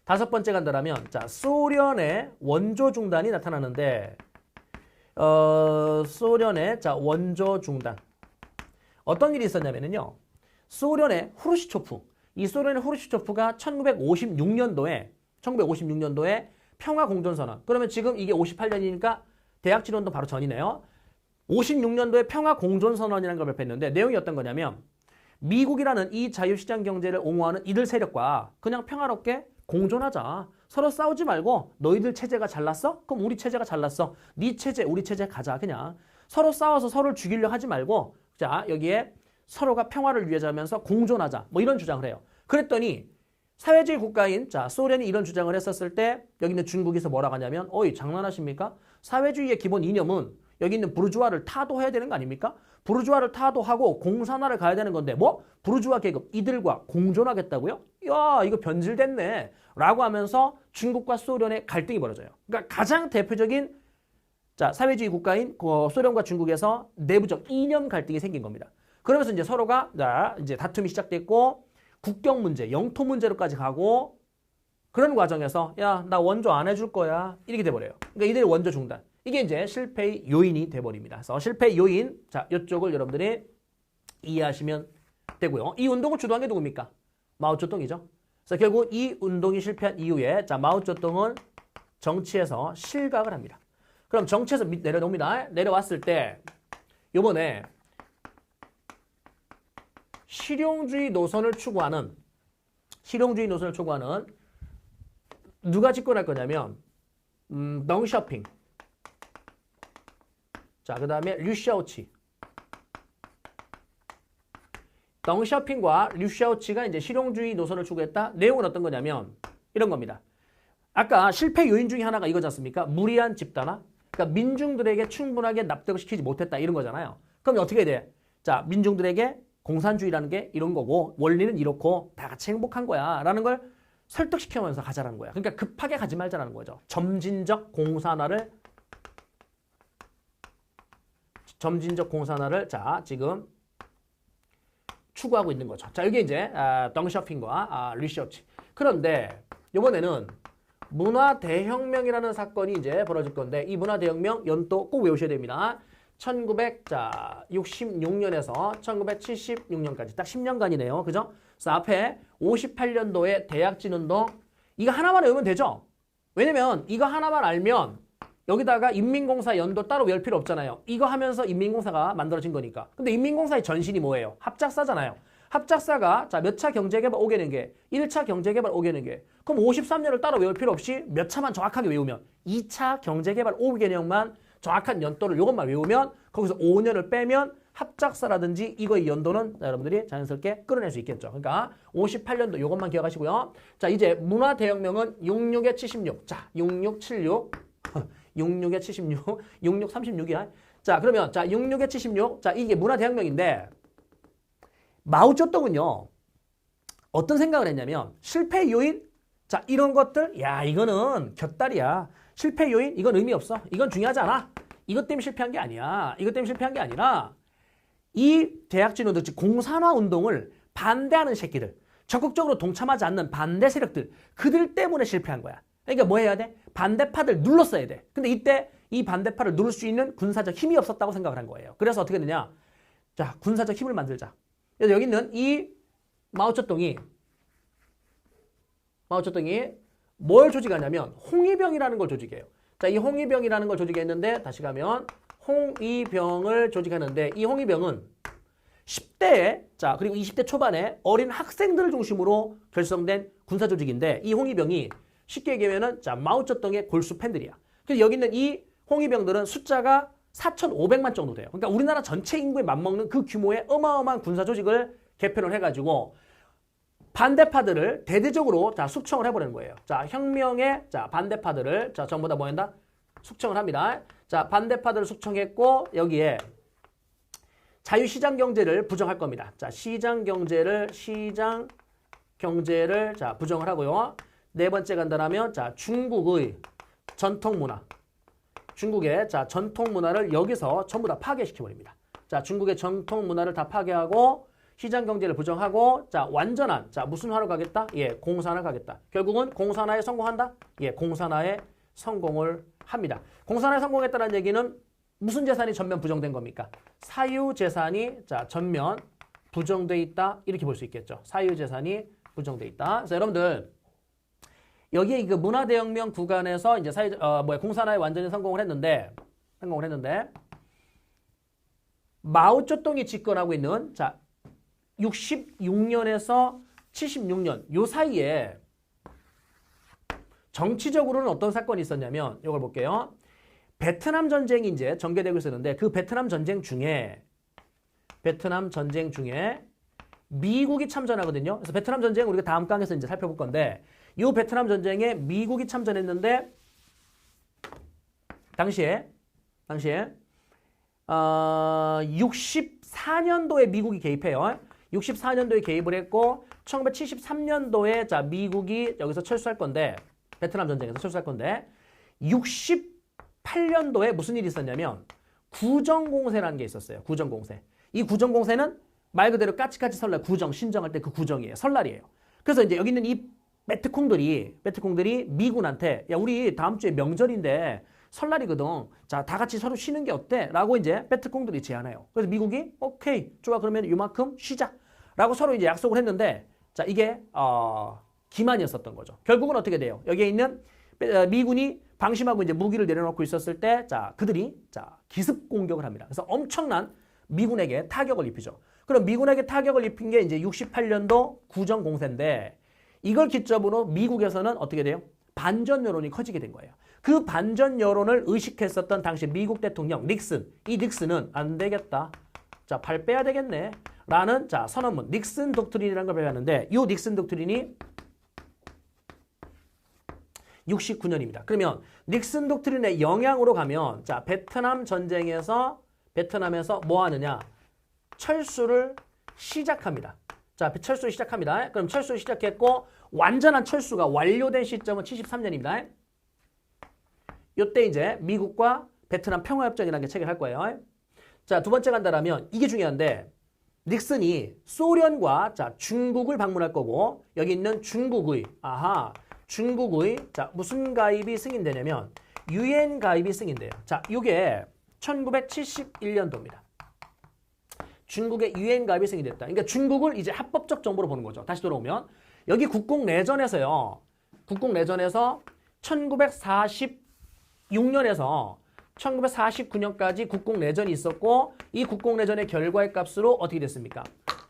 Speaker 1: 다섯 번째 간다라면 자 소련의 원조 중단이 나타나는데 소련의 자 원조 중단 어떤 일이 있었냐면요 소련의 후르시초프 이 소련의 후르시초프가 1956년도에 평화공존선언 그러면 지금 이게 58년이니까 대학진운동 바로 전이네요. 56년도에 평화공존선언이라는 걸 발표했는데 내용이 어떤 거냐면 미국이라는 이 자유시장 경제를 옹호하는 이들 세력과 그냥 평화롭게 공존하자. 서로 싸우지 말고 너희들 체제가 잘났어? 그럼 우리 체제가 잘났어. 네 체제, 우리 체제 가자. 그냥 서로 싸워서 서로를 죽이려 하지 말고 자 여기에 서로가 평화를 위해자면서 공존하자. 뭐 이런 주장을 해요. 그랬더니 사회주의 국가인 자 소련이 이런 주장을 했었을 때 여기 있는 중국에서 뭐라고 하냐면 어이 장난하십니까? 사회주의의 기본 이념은 여기 있는 부르주아를 타도해야 되는 거 아닙니까? 부르주아를 타도하고 공산화를 가야 되는 건데 뭐? 부르주아 계급 이들과 공존하겠다고요? 야 이거 변질됐네 라고 하면서 중국과 소련의 갈등이 벌어져요. 그러니까 가장 대표적인 자 사회주의 국가인 소련과 중국에서 내부적 이념 갈등이 생긴 겁니다. 그러면서 이제 서로가 자 이제 다툼이 시작됐고 국경 문제, 영토 문제로까지 가고 그런 과정에서 야 나 원조 안 해줄 거야 이렇게 돼버려요. 그러니까 이들의 원조 중단. 이게 이제 실패의 요인이 돼버립니다. 그래서 실패의 요인 자 이쪽을 여러분들이 이해하시면 되고요. 이 운동을 주도한 게 누굽니까? 마오쩌둥이죠. 그래서 결국 이 운동이 실패한 이후에 자 마오쩌둥은 정치에서 실각을 합니다. 그럼 정치에서 내려놓습니다. 내려왔을 때 이번에 실용주의 노선을 추구하는 누가 집권할 거냐면 덩샤오핑 자 그 다음에 류샤오치 덩샤오핑과 류샤오치가 이제 실용주의 노선을 추구했다. 내용은 어떤 거냐면 이런 겁니다. 아까 실패 요인 중에 하나가 이거지 않습니까? 무리한 집단화. 그러니까 민중들에게 충분하게 납득을 시키지 못했다 이런 거잖아요. 그럼 어떻게 돼? 자 민중들에게 공산주의라는 게 이런 거고 원리는 이렇고 다 같이 행복한 거야 라는 걸 설득시키면서 가자라는 거야. 그러니까 급하게 가지 말자라는 거죠. 점진적 공산화를 자 지금 추구하고 있는 거죠. 자 이게 이제 덩샤오핑과 류샤오치. 그런데 이번에는 문화대혁명이라는 사건이 이제 벌어질 건데 이 문화대혁명 연도 꼭 외우셔야 됩니다. 1966년에서 1976년까지 딱 10년간이네요. 그죠? 그래서 앞에 58년도에 대약진운동 이거 하나만 외우면 되죠? 왜냐면 이거 하나만 알면 여기다가 인민공사 연도 따로 외울 필요 없잖아요. 이거 하면서 인민공사가 만들어진 거니까. 근데 인민공사의 전신이 뭐예요? 합작사잖아요. 합작사가 자 몇 차 경제개발 5개년 1차 경제개발 5개년 그럼 53년을 따로 외울 필요 없이 몇 차만 정확하게 외우면 2차 경제개발 5개년만 정확한 연도를 이것만 외우면 거기서 5년을 빼면 합작사라든지 이거의 연도는 여러분들이 자연스럽게 끌어낼 수 있겠죠. 그러니까 58년도 이것만 기억하시고요. 자 이제 문화대혁명은 66에 76. 자 66, 76. 66에 76. 66, 36이야. 자 그러면 자 66에 76. 자 이게 문화대혁명인데 마오쩌둥은요. 어떤 생각을 했냐면 실패 요인 자 이런 것들 야 이거는 곁다리야. 실패 요인 이건 의미 없어. 이건 중요하지 않아. 이것 때문에 실패한 게 아니야. 이것 때문에 실패한 게 아니라 이 대약진운동 즉 공산화 운동을 반대하는 새끼들 적극적으로 동참하지 않는 반대 세력들 그들 때문에 실패한 거야. 그러니까 뭐 해야 돼? 반대파들 눌렀어야 돼. 근데 이때 이 반대파를 누를 수 있는 군사적 힘이 없었다고 생각을 한 거예요. 그래서 어떻게 되냐? 자 군사적 힘을 만들자. 그래서 여기 있는 이 마오쩌둥이 뭘 조직하냐면 홍위병이라는 걸 조직해요. 자, 이 홍위병이라는 걸 조직했는데 다시 가면 홍위병을 조직하는데 이 홍위병은 10대에 자 그리고 20대 초반에 어린 학생들을 중심으로 결성된 군사 조직인데 이 홍위병이 쉽게 얘기하면은 자 마오쩌둥의 골수 팬들이야. 그래서 여기 있는 이 홍위병들은 숫자가 4,500만 정도 돼요. 그러니까 우리나라 전체 인구에 맞먹는 그 규모의 어마어마한 군사 조직을 개편을 해가지고 반대파들을 대대적으로 자 숙청을 해버리는 거예요. 자 혁명의 자 반대파들을 자 전부 다 뭐 한다? 숙청을 합니다. 자 반대파들을 숙청했고 여기에 자유시장 경제를 부정할 겁니다. 자 시장 경제를 자 부정을 하고요. 네 번째 간다라면 자 중국의 전통 문화. 중국의 자 전통 문화를 여기서 전부 다 파괴시켜버립니다. 자 중국의 전통 문화를 다 파괴하고 시장 경제를 부정하고 자 완전한 자 무슨 화로 가겠다? 예, 공산화 가겠다. 결국은 공산화에 성공한다? 예, 공산화에 성공을 합니다. 공산화에 성공했다는 얘기는 무슨 재산이 전면 부정된 겁니까? 사유 재산이 자 전면 부정돼 있다 이렇게 볼 수 있겠죠. 사유 재산이 부정돼 있다. 그래서 여러분들 여기에 그 문화대혁명 구간에서 이제 공산화에 완전히 성공을 했는데 마오쩌둥이 집권하고 있는 자 66년에서 76년 요 사이에 정치적으로는 어떤 사건이 있었냐면 이걸 볼게요. 베트남 전쟁이 이제 전개되고 있었는데 그 베트남 전쟁 중에 미국이 참전하거든요. 그래서 베트남 전쟁 우리가 다음 강에서 이제 살펴볼 건데 이 베트남 전쟁에 미국이 참전했는데 당시에 64년도에 미국이 개입해요. 64년도에 개입을 했고 1973년도에 자 미국이 여기서 철수할 건데 베트남 전쟁에서 철수할 건데 68년도에 무슨 일이 있었냐면 구정공세라는 게 있었어요. 구정공세. 이 구정공세는 말 그대로 까치까치 설날 구정 신정할 때 그 구정이에요. 설날이에요. 그래서 이제 여기 있는 이 베트콩들이 미군한테 야 우리 다음 주에 명절인데 설날이거든. 자, 다 같이 서로 쉬는 게 어때? 라고 이제 베트콩들이 제안해요. 그래서 미국이 오케이, 좋아, 그러면 이만큼 쉬자. 라고 서로 이제 약속을 했는데 자, 이게 기만이었었던 거죠. 결국은 어떻게 돼요? 여기에 있는 미군이 방심하고 이제 무기를 내려놓고 있었을 때 자, 그들이 자, 기습 공격을 합니다. 그래서 엄청난 미군에게 타격을 입히죠. 그럼 미군에게 타격을 입힌 게 이제 68년도 구정 공세인데 이걸 기점으로 미국에서는 어떻게 돼요? 반전 여론이 커지게 된 거예요. 그 반전 여론을 의식했었던 당시 미국 대통령 닉슨. 이 닉슨은 안 되겠다. 자, 발 빼야 되겠네. 라는 자, 선언문. 닉슨 독트린이라는 걸 배웠는데 이 닉슨 독트린이 69년입니다. 그러면 nik슨 독트린의 영향으로 가면 자, 베트남 전쟁에서 베트남에서 뭐 하느냐? 철수를 시작합니다. 자, 철수 시작합니다. 그럼 철수 시작했고 완전한 철수가 완료된 시점은 73년입니다. 이때 이제 미국과 베트남 평화협정이라는 게 체결할 거예요. 자, 두 번째 간다라면 이게 중요한데 닉슨이 소련과 자, 중국을 방문할 거고 여기 있는 중국의 자, 무슨 가입이 승인되냐면 유엔 가입이 승인돼요. 자, 이게 1971년도입니다. 중국의 유엔 가입이 승인됐다. 그러니까 중국을 이제 합법적 정부로 보는 거죠. 다시 돌아오면 여기 국공내전에서요. 국공내전에서 1946년에서 1949년까지 국공내전이 있었고 이 국공내전의 결과의 값으로 어떻게 됐습니까?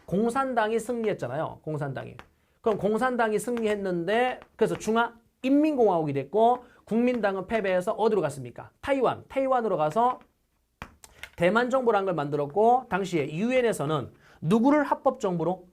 Speaker 1: 공산당이 승리했잖아요. 공산당이. 그럼 공산당이 승리했는데 그래서 중화인민공화국이 됐고 국민당은 패배해서 어디로 갔습니까? 타이완으로 가서 대만 정부라는 걸 만들었고 당시에 유엔에서는 누구를 합법정부로?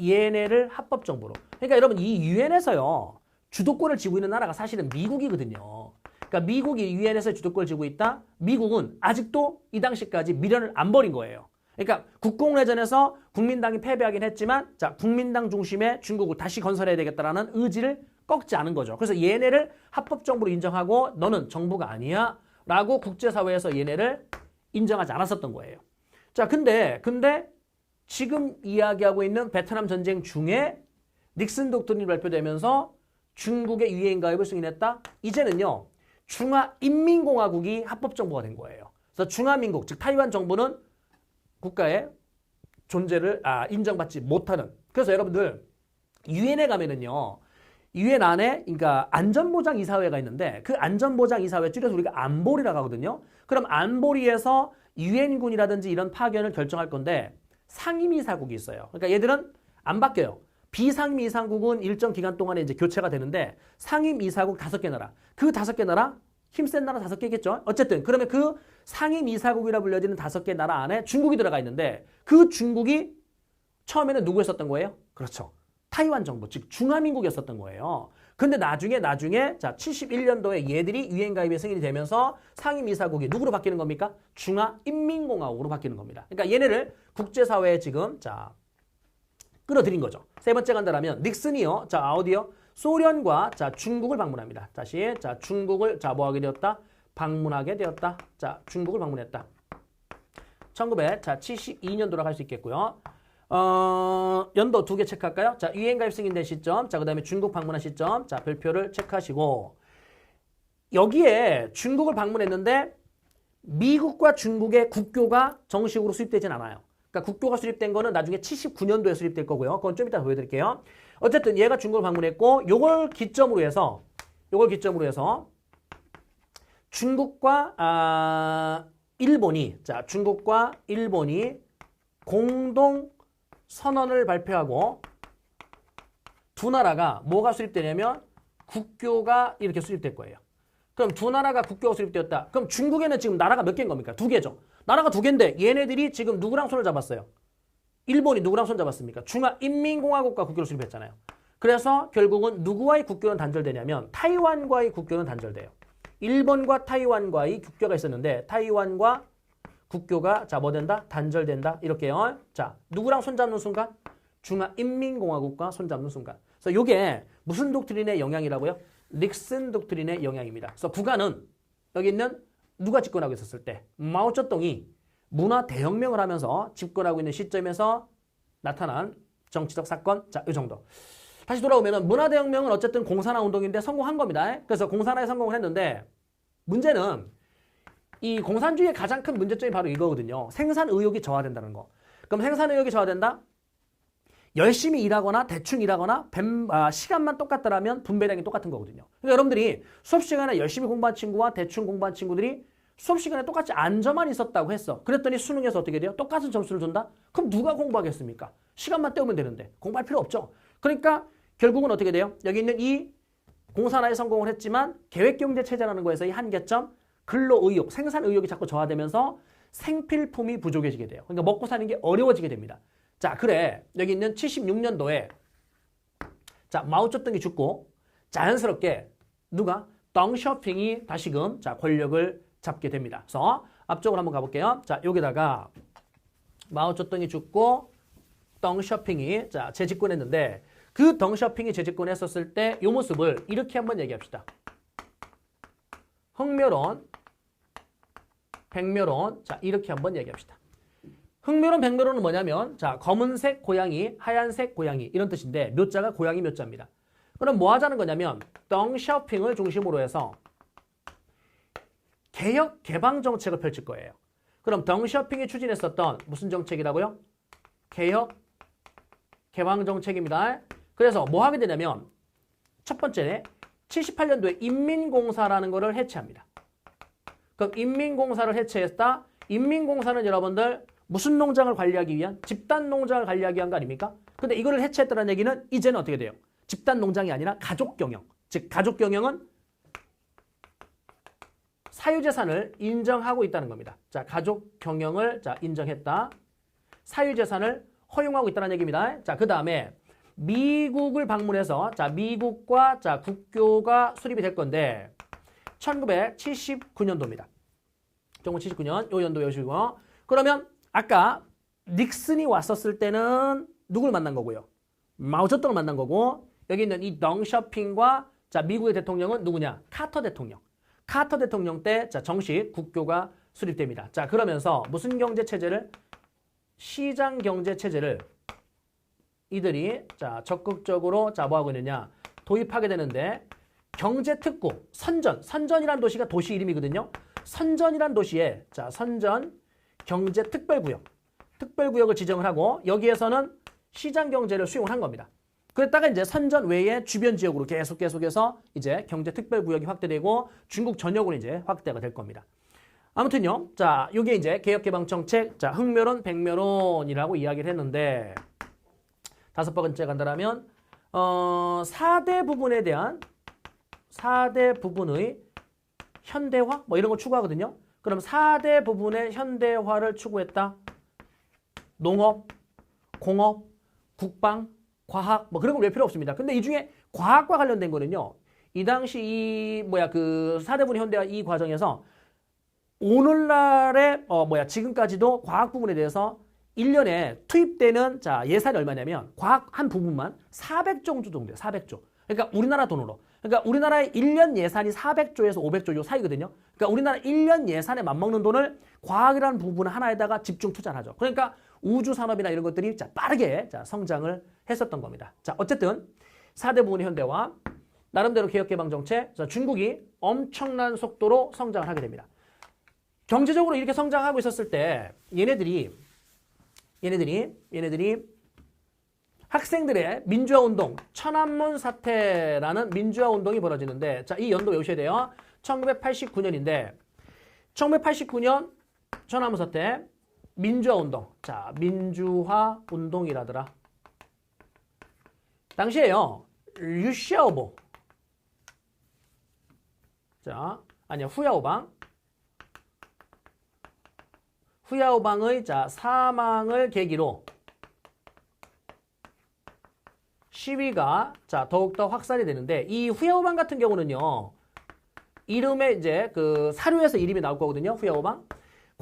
Speaker 1: 얘네를 합법정부로. 그러니까 여러분 이 유엔에서요. 주도권을 쥐고 있는 나라가 사실은 미국이거든요. 그러니까 미국이 유엔에서 주도권을 쥐고 있다. 미국은 아직도 이 당시까지 미련을 안 버린 거예요. 그러니까 국공내전에서 국민당이 패배하긴 했지만 자, 국민당 중심의 중국을 다시 건설해야 되겠다라는 의지를 꺾지 않은 거죠. 그래서 얘네를 합법정부로 인정하고 너는 정부가 아니야 라고 국제사회에서 얘네를 인정하지 않았었던 거예요. 자, 근데 지금 이야기하고 있는 베트남 전쟁 중에 닉슨 독트린이 발표되면서 중국의 유엔 가입을 승인했다. 이제는요. 중화인민공화국이 합법정부가 된 거예요. 그래서 중화민국, 즉 타이완 정부는 국가의 존재를 인정받지 못하는. 그래서 여러분들 유엔에 가면은요. 유엔 안에 그러니까 안전보장이사회가 있는데 그 안전보장이사회 줄여서 우리가 안보리라고 하거든요. 그럼 안보리에서 유엔군이라든지 이런 파견을 결정할 건데 상임이사국이 있어요. 그러니까 얘들은 안 바뀌어요. 비상임이사국은 일정 기간 동안에 이제 교체가 되는데 상임이사국 5개 나라. 그 5개 나라 힘센 나라 5개겠죠. 어쨌든 그러면 그 상임이사국이라 불려지는 5개 나라 안에 중국이 들어가 있는데 그 중국이 처음에는 누구였었던 거예요? 그렇죠. 타이완 정부, 즉 중화민국이었었던 거예요. 근데 나중에 자 71년도에 얘들이 유엔 가입에 승인이 되면서 상임이사국이 누구로 바뀌는 겁니까? 중화인민공화국으로 바뀌는 겁니다. 그러니까 얘네를 국제사회에 지금 자 끌어들인 거죠. 세 번째 간다라면 닉슨이요. 자 어디요? 소련과 자 중국을 방문합니다. 다시 자 중국을 자 뭐하게 되었다? 방문하게 되었다. 자 중국을 방문했다. 1972년도라고 할 수 있겠고요. 연도 2개 체크할까요? 자, 유엔 가입 승인된 시점. 자, 그 다음에 중국 방문한 시점. 자, 별표를 체크하시고. 여기에 중국을 방문했는데 미국과 중국의 국교가 정식으로 수립되진 않아요. 그러니까 국교가 수립된 거는 나중에 79년도에 수립될 거고요. 그건 좀 이따 보여드릴게요. 어쨌든 얘가 중국을 방문했고 요걸 기점으로 해서 중국과 일본이 공동 선언을 발표하고 두 나라가 뭐가 수립되냐면 국교가 이렇게 수립될 거예요. 그럼 두 나라가 국교가 수립되었다. 그럼 중국에는 지금 나라가 몇 개인 겁니까? 2개죠. 나라가 2개인데 얘네들이 지금 누구랑 손을 잡았어요? 일본이 누구랑 손 잡았습니까? 중화인민공화국과 국교를 수립했잖아요. 그래서 결국은 누구와의 국교는 단절되냐면 타이완과의 국교는 단절돼요. 일본과 타이완과의 국교가 있었는데 타이완과 국교가 자 뭐 된다? 단절된다. 이렇게요. 자 누구랑 손잡는 순간? 중화인민공화국과 손잡는 순간. 그래서 이게 무슨 독트린의 영향이라고요? 닉슨 독트린의 영향입니다. 그래서 북한은 여기 있는 누가 집권하고 있었을 때 마오쩌둥이 문화 대혁명을 하면서 집권하고 있는 시점에서 나타난 정치적 사건. 자, 이 정도. 다시 돌아오면은 문화 대혁명은 어쨌든 공산화 운동인데 성공한 겁니다. 그래서 공산화에 성공을 했는데 문제는 이 공산주의의 가장 큰 문제점이 바로 이거거든요. 생산 의욕이 저하된다는 거. 그럼 생산 의욕이 저하된다? 열심히 일하거나 대충 일하거나 시간만 똑같더라면 분배량이 똑같은 거거든요. 그러니까 여러분들이 수업 시간에 열심히 공부한 친구와 대충 공부한 친구들이 수업 시간에 똑같이 앉아만 있었다고 했어. 그랬더니 수능에서 어떻게 돼요? 똑같은 점수를 준다? 그럼 누가 공부하겠습니까? 시간만 때우면 되는데 공부할 필요 없죠. 그러니까 결국은 어떻게 돼요? 여기 있는 이 공산화에 성공을 했지만 계획경제체제라는 거에서 이 한계점, 근로의욕, 생산의욕이 자꾸 저하되면서 생필품이 부족해지게 돼요. 그러니까 먹고 사는 게 어려워지게 됩니다. 자, 그래. 여기 있는 76년도에 자, 마오쩌둥이 죽고 자연스럽게 누가? 덩쇼핑이 다시금 자, 권력을 잡게 됩니다. 그래서 앞쪽으로 한번 가볼게요. 자, 여기다가 마오쩌둥이 죽고 덩쇼핑이 자, 재집권했는데 그 덩쇼핑이 재집권했었을 때 이 모습을 이렇게 한번 얘기합시다. 흑묘론, 백묘론. 자, 이렇게 한번 얘기합시다. 흑묘론, 백묘론은 뭐냐면 자, 검은색 고양이, 하얀색 고양이 이런 뜻인데 묘자가 고양이 묘자입니다. 그럼 뭐 하자는 거냐면 덩쇼핑을 중심으로 해서 개혁 개방 정책을 펼칠 거예요. 그럼 덩쇼핑이 추진했었던 무슨 정책이라고요? 개혁 개방 정책입니다. 그래서 뭐 하게 되냐면 첫 번째 78년도에 인민공사라는 거를 해체합니다. 그럼 인민공사를 해체했다. 인민공사는 여러분들 무슨 농장을 관리하기 위한? 집단 농장을 관리하기 위한 거 아닙니까? 근데 이거를 해체했다는 얘기는 이제는 어떻게 돼요? 집단 농장이 아니라 가족 경영. 즉 가족 경영은 사유재산을 인정하고 있다는 겁니다. 자, 가족 경영을 자, 인정했다. 사유재산을 허용하고 있다는 얘기입니다. 자, 그 다음에 미국을 방문해서 자, 미국과 자, 국교가 수립이 될 건데 1979년도입니다. 1979년 요 연도 여시고 그러면 아까 닉슨이 왔었을 때는 누굴 만난 거고요? 마오쩌둥을 만난 거고 여기 있는 이 덩쇼핑과 자, 미국의 대통령은 누구냐? 카터 대통령. 카터 대통령 때 자, 정식 국교가 수립됩니다. 자, 그러면서 무슨 경제 체제를? 시장 경제 체제를 이들이 자, 적극적으로 자, 뭐 하고 있느냐? 도입하게 되는데 경제특구, 선전이라는 도시가 도시 이름이거든요. 선전이라는 도시에 자, 선전 경제특별구역을 지정을 하고 여기에서는 시장 경제를 수용을 한 겁니다. 그랬다가 이제 선전 외에 주변 지역으로 계속해서 이제 경제특별구역이 확대되고 중국 전역으로 이제 확대가 될 겁니다. 아무튼요, 자, 요게 이제 개혁개방정책, 자, 흑묘론, 백묘론이라고 이야기를 했는데 다섯 번째 간다라면 4대 부분의 현대화 뭐 이런 거 추구하거든요. 그럼 4대 부분의 현대화를 추구했다. 농업, 공업, 국방, 과학 뭐 그런 거 왜 필요 없습니다. 근데 이 중에 과학과 관련된 거는요. 이 당시 그 4대 부분의 현대화 이 과정에서 오늘날의 지금까지도 과학 부분에 대해서 1년에 투입되는 자, 예산이 얼마냐면 과학 한 부분만 400조 정도 돼요. 400조. 그러니까 우리나라 돈으로. 그러니까 우리나라의 1년 예산이 400조에서 500조 요 사이거든요. 그러니까 우리나라 1년 예산에 맞먹는 돈을 과학이라는 부분 하나에다가 집중 투자를 하죠. 그러니까 우주 산업이나 이런 것들이 자, 빠르게 자, 성장을 했었던 겁니다. 자, 어쨌든 4대 부분의 현대화, 나름대로 개혁개방정책, 중국이 엄청난 속도로 성장을 하게 됩니다. 경제적으로 이렇게 성장하고 있었을 때 얘네들이 학생들의 민주화 운동, 천안문 사태라는 민주화 운동이 벌어지는데 자, 이 연도 외우셔야 돼요. 1989년인데 1989년 천안문 사태 민주화 운동. 자, 민주화 운동이라더라. 당시에요. 류샤오보. 자, 아니야. 후야오방의 자, 사망을 계기로 시위가 자, 더욱더 확산이 되는데 이 후야오방 같은 경우는요. 이름에 이제 그 사료에서 이름이 나올 거거든요. 후야오방.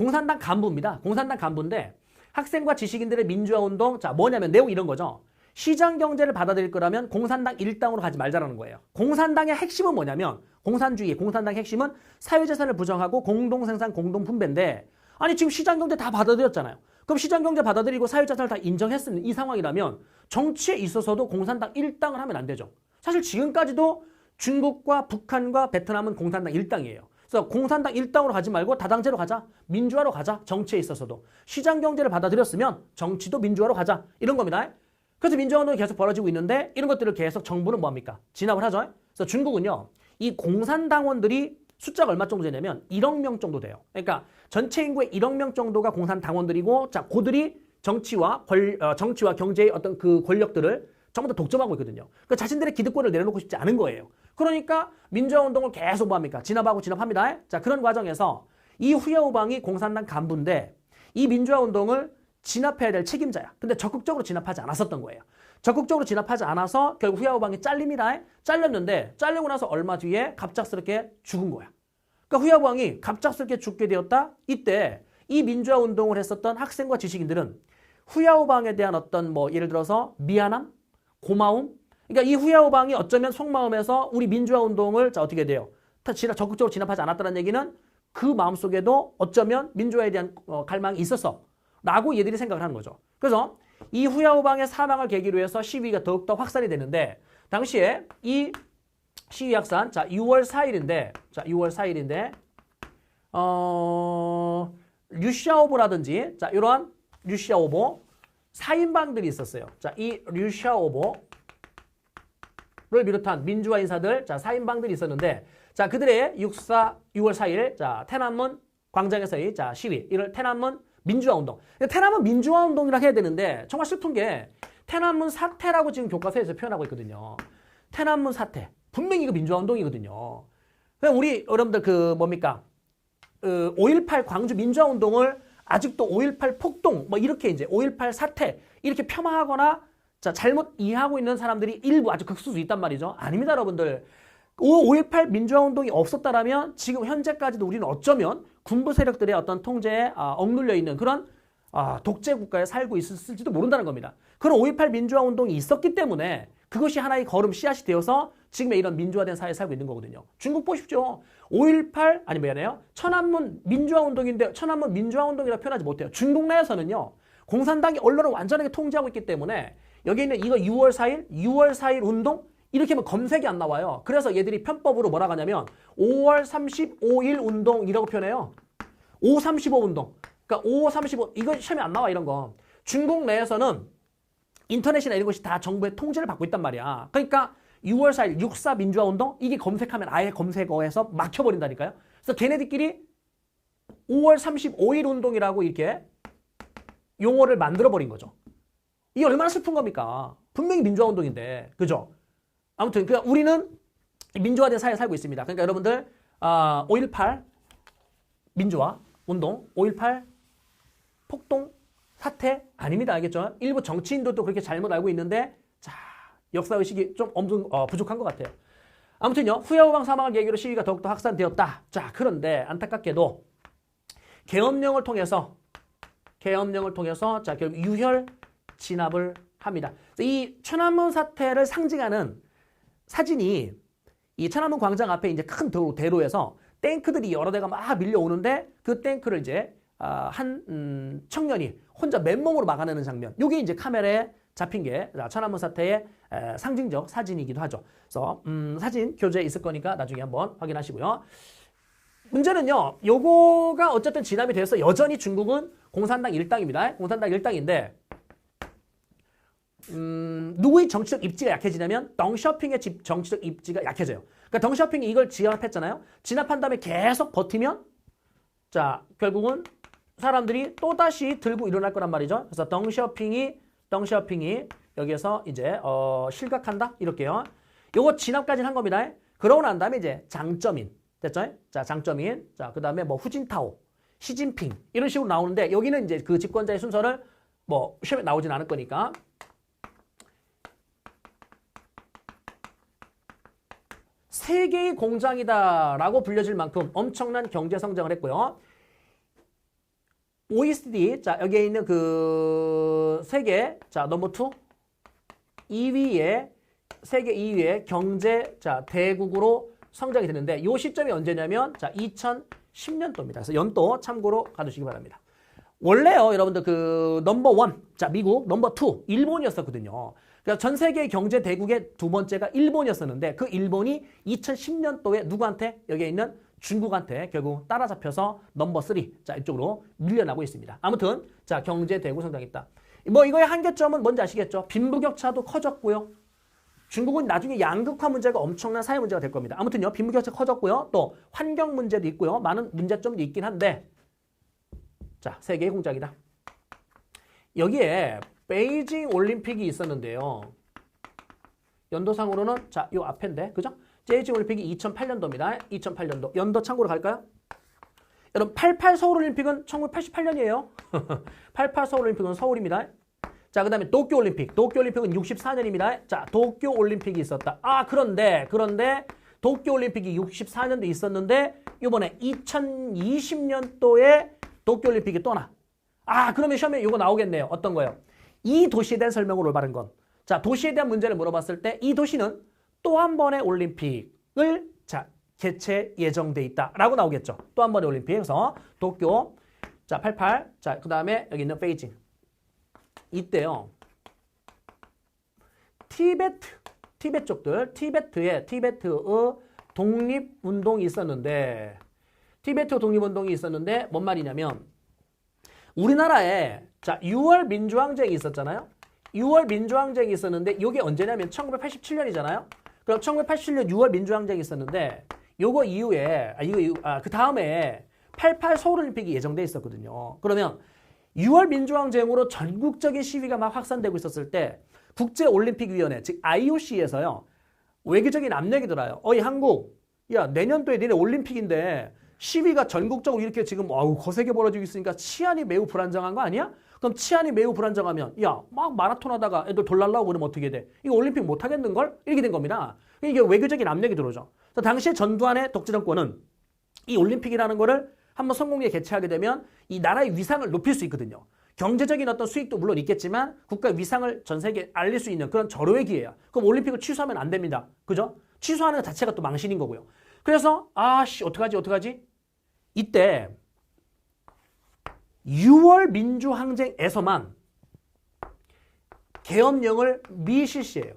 Speaker 1: 공산당 간부입니다. 공산당 간부인데 학생과 지식인들의 민주화 운동, 자 뭐냐면 내용 이런 거죠. 시장 경제를 받아들일 거라면 공산당 일당으로 가지 말자라는 거예요. 공산당의 핵심은 뭐냐면 공산주의, 공산당의 핵심은 사회재산을 부정하고 공동생산, 공동분배인데 아니 지금 시장 경제 다 받아들였잖아요. 그럼 시장 경제 받아들이고 사회재산을 다 인정했는 이 상황이라면 정치에 있어서도 공산당 일당을 하면 안 되죠. 사실 지금까지도 중국과 북한과 베트남은 공산당 일당이에요. 그래서 공산당 일당으로 가지 말고 다당제로 가자. 민주화로 가자. 정치에 있어서도. 시장 경제를 받아들였으면 정치도 민주화로 가자. 이런 겁니다. 그래서 민주화운동이 계속 벌어지고 있는데 이런 것들을 계속 정부는 뭐합니까? 진압을 하죠. 그래서 중국은요. 이 공산당원들이 숫자가 얼마 정도 되냐면 1억 명 정도 돼요. 그러니까 전체 인구의 1억 명 정도가 공산당원들이고 자, 그들이 정치와 경제의 어떤 그 권력들을 전부 다 독점하고 있거든요. 그러니까 자신들의 기득권을 내려놓고 싶지 않은 거예요. 그러니까 민주화운동을 계속 뭐합니까? 진압하고 진압합니다. 자, 그런 과정에서 이 후야오방이 공산당 간부인데 이 민주화운동을 진압해야 될 책임자야. 근데 적극적으로 진압하지 않았었던 거예요. 적극적으로 진압하지 않아서 결국 후야오방이 잘립니다. 잘렸는데 잘리고 나서 얼마 뒤에 갑작스럽게 죽은 거야. 그러니까 후야오방이 갑작스럽게 죽게 되었다. 이때 이 민주화운동을 했었던 학생과 지식인들은 후야오방에 대한 어떤 뭐 예를 들어서 미안함, 고마움. 그러니까 이 후야오방이 어쩌면 속마음에서 우리 민주화운동을 자 어떻게 돼요? 적극적으로 진압하지 않았다는 얘기는 그 마음속에도 어쩌면 민주화에 대한 갈망이 있었어. 라고 얘들이 생각을 하는 거죠. 그래서 이 후야오방의 사망을 계기로 해서 시위가 더욱더 확산이 되는데 당시에 이 시위 확산 자 6월 4일인데 자 6월 4일인데 류샤오보라든지 자 이러한 류샤오보 4인방들이 있었어요. 자 이 류샤오보를 비롯한 민주화 인사들 자 4인방들이 있었는데 자 그들의 6월 4일 자天安문 광장에서의 자 시위 이를天安문 민주화운동.天安문 민주화운동이라 해야 되는데 정말 슬픈 게天安문 사태라고 지금 교과서에서 표현하고 있거든요.天安문 사태. 분명히 이거 민주화운동이거든요. 우리 여러분들 그 뭡니까? 5.18 광주 민주화운동을 아직도 5.18 폭동 뭐 이렇게 이제 5.18 사태 이렇게 폄하하거나 자 잘못 이해하고 있는 사람들이 일부 아주 극소수 있단 말이죠. 아닙니다, 여러분들. 5.18 민주화운동이 없었다라면 지금 현재까지도 우리는 어쩌면 군부 세력들의 어떤 통제에 억눌려 있는 그런 독재 국가에 살고 있을지도 모른다는 겁니다. 그런 5.18 민주화운동이 있었기 때문에 그것이 하나의 걸음 씨앗이 되어서 지금의 이런 민주화된 사회에 살고 있는 거거든요. 중국 보십시오. 5.18 아니 뭐야네요. 천안문 민주화운동인데 천안문 민주화운동이라 표현하지 못해요. 중국 내에서는요. 공산당이 언론을 완전하게 통제하고 있기 때문에 여기 있는 이거 6월 4일 운동 이렇게 하면 검색이 안 나와요. 그래서 얘들이 편법으로 뭐라 하냐면 5월 35일 운동이라고 표현해요. 535 운동. 그러니까 535 이거 시험에 안 나와 이런 거. 중국 내에서는 인터넷이나 이런 것이 다 정부의 통제를 받고 있단 말이야. 그러니까 6월 4일 6.4 민주화 운동 이게 검색하면 아예 검색어에서 막혀버린다니까요. 그래서 걔네들끼리 5월 35일 운동이라고 이렇게 용어를 만들어버린 거죠. 이게 얼마나 슬픈 겁니까? 분명히 민주화 운동인데. 그죠? 아무튼 그러니까 우리는 민주화된 사회에 살고 있습니다. 그러니까 여러분들 5.18 민주화 운동, 5.18 폭동 사태 아닙니다. 알겠죠? 일부 정치인들도 그렇게 잘못 알고 있는데 자 역사의식이 좀 엄청 부족한 것 같아요. 아무튼요. 후야오방 사망을 계기로 시위가 더욱더 확산되었다. 자 그런데 안타깝게도 계엄령을 통해서 자 결국 유혈 진압을 합니다. 이 천안문 사태를 상징하는 사진이 이 천안문 광장 앞에 이제 큰 대로에서 탱크들이 여러 대가 막 밀려오는데 그 탱크를 이제 한 청년이 혼자 맨몸으로 막아내는 장면. 이게 이제 카메라에 잡힌 게 천안문 사태의 상징적 사진이기도 하죠. 그래서 사진 교재에 있을 거니까 나중에 한번 확인하시고요. 문제는요. 요거가 어쨌든 진압이 돼서 여전히 중국은 공산당 일당입니다. 공산당 일당인데 누구의 정치적 입지가 약해지냐면 덩샤오핑의 정치적 입지가 약해져요. 그러니까 덩샤오핑이 이걸 진압했잖아요. 진압한 다음에 계속 버티면 자 결국은 사람들이 또다시 들고 일어날 거란 말이죠. 그래서 덩샤오핑이 여기에서 이제 실각한다 이렇게요. 요거 진압까지는 한 겁니다. 그러고 난 다음에 이제 장점인 됐죠? 자 장점인 자 그다음에 뭐 후진타오, 시진핑 이런 식으로 나오는데 여기는 이제 그 집권자의 순서를 뭐 시험에 나오진 않을 거니까. 세계의 공장이다라고 불려질 만큼 엄청난 경제 성장을 했고요. OECD, 자, 여기에 있는 그 세계, 자, 넘버 2, 2위에, 세계 2위의 경제, 자, 대국으로 성장이 되는데, 이 시점이 언제냐면, 자, 2010년도입니다. 그래서 연도 참고로 가두시기 바랍니다. 원래요, 여러분들 그 넘버 1, 자, 미국, 넘버 2, 일본이었었거든요. 그러니까 전 세계 경제 대국의 두 번째가 일본이었었는데, 그 일본이 2010년도에 누구한테? 여기에 있는 중국한테 결국 따라잡혀서 넘버 3, 자, 이쪽으로 밀려나고 있습니다. 아무튼, 자, 경제 대국 성장했다. 뭐 이거의 한계점은 뭔지 아시겠죠? 빈부격차도 커졌고요. 중국은 나중에 양극화 문제가 엄청난 사회 문제가 될 겁니다. 아무튼요, 빈부격차 커졌고요. 또 환경 문제도 있고요. 많은 문제점도 있긴 한데, 자, 세계의 공작이다. 여기에 베이징 올림픽이 있었는데요. 연도상으로는 자, 요 앞인데, 그죠? 베이징 올림픽이 2008년도입니다. 2008년도. 연도 참고로 갈까요? 여러분, 88 서울올림픽은 1988년이에요. 88 서울올림픽은 서울입니다. 자, 그 다음에 도쿄올림픽. 도쿄올림픽은 64년입니다. 자, 도쿄올림픽이 있었다. 아, 그런데 도쿄올림픽이 64년도 있었는데, 이번에 2020년도에 도쿄올림픽이 또 나. 아, 그러면 시험에 이거 나오겠네요. 어떤 거요? 이 도시에 대한 설명을 올바른 건. 자, 도시에 대한 문제를 물어봤을 때 이 도시는 또 한 번의 올림픽을 자, 개최 예정돼 있다라고 나오겠죠. 또 한 번의 올림픽. 그래서 도쿄, 자, 88. 자, 그 다음에 여기 있는 베이징. 이때요. 티베트 쪽들, 티베트의 독립운동이 있었는데, 티베트 독립운동이 있었는데 뭔 말이냐면 우리나라에 자 6월 민주항쟁이 있었잖아요. 6월 민주항쟁이 있었는데 이게 언제냐면 1987년이잖아요. 그럼 1987년 6월 민주항쟁이 있었는데 요거 이후에 그 다음에 88 서울올림픽이 예정돼 있었거든요. 그러면 6월 민주항쟁으로 전국적인 시위가 막 확산되고 있었을 때 국제올림픽위원회 즉 IOC에서요 외교적인 압력이 들어요. 어이 한국, 야 내년도에 니네 올림픽인데 시위가 전국적으로 이렇게 지금 거세게 벌어지고 있으니까 치안이 매우 불안정한 거 아니야? 그럼 치안이 매우 불안정하면 야 막 마라톤 하다가 애들 돌 날라오고 그러면 어떻게 돼? 이거 올림픽 못 하겠는걸? 이렇게 된 겁니다. 이게 외교적인 압력이 들어오죠. 당시에 전두환의 독재 정권은 이 올림픽이라는 거를 한번 성공리에 개최하게 되면 이 나라의 위상을 높일 수 있거든요. 경제적인 어떤 수익도 물론 있겠지만 국가 위상을 전 세계에 알릴 수 있는 그런 절호의 기회야. 그럼 올림픽을 취소하면 안 됩니다. 그죠? 취소하는 것 자체가 또 망신인 거고요. 그래서 어떡하지? 이때 6월 민주항쟁에서만 계엄령을 미실시해요.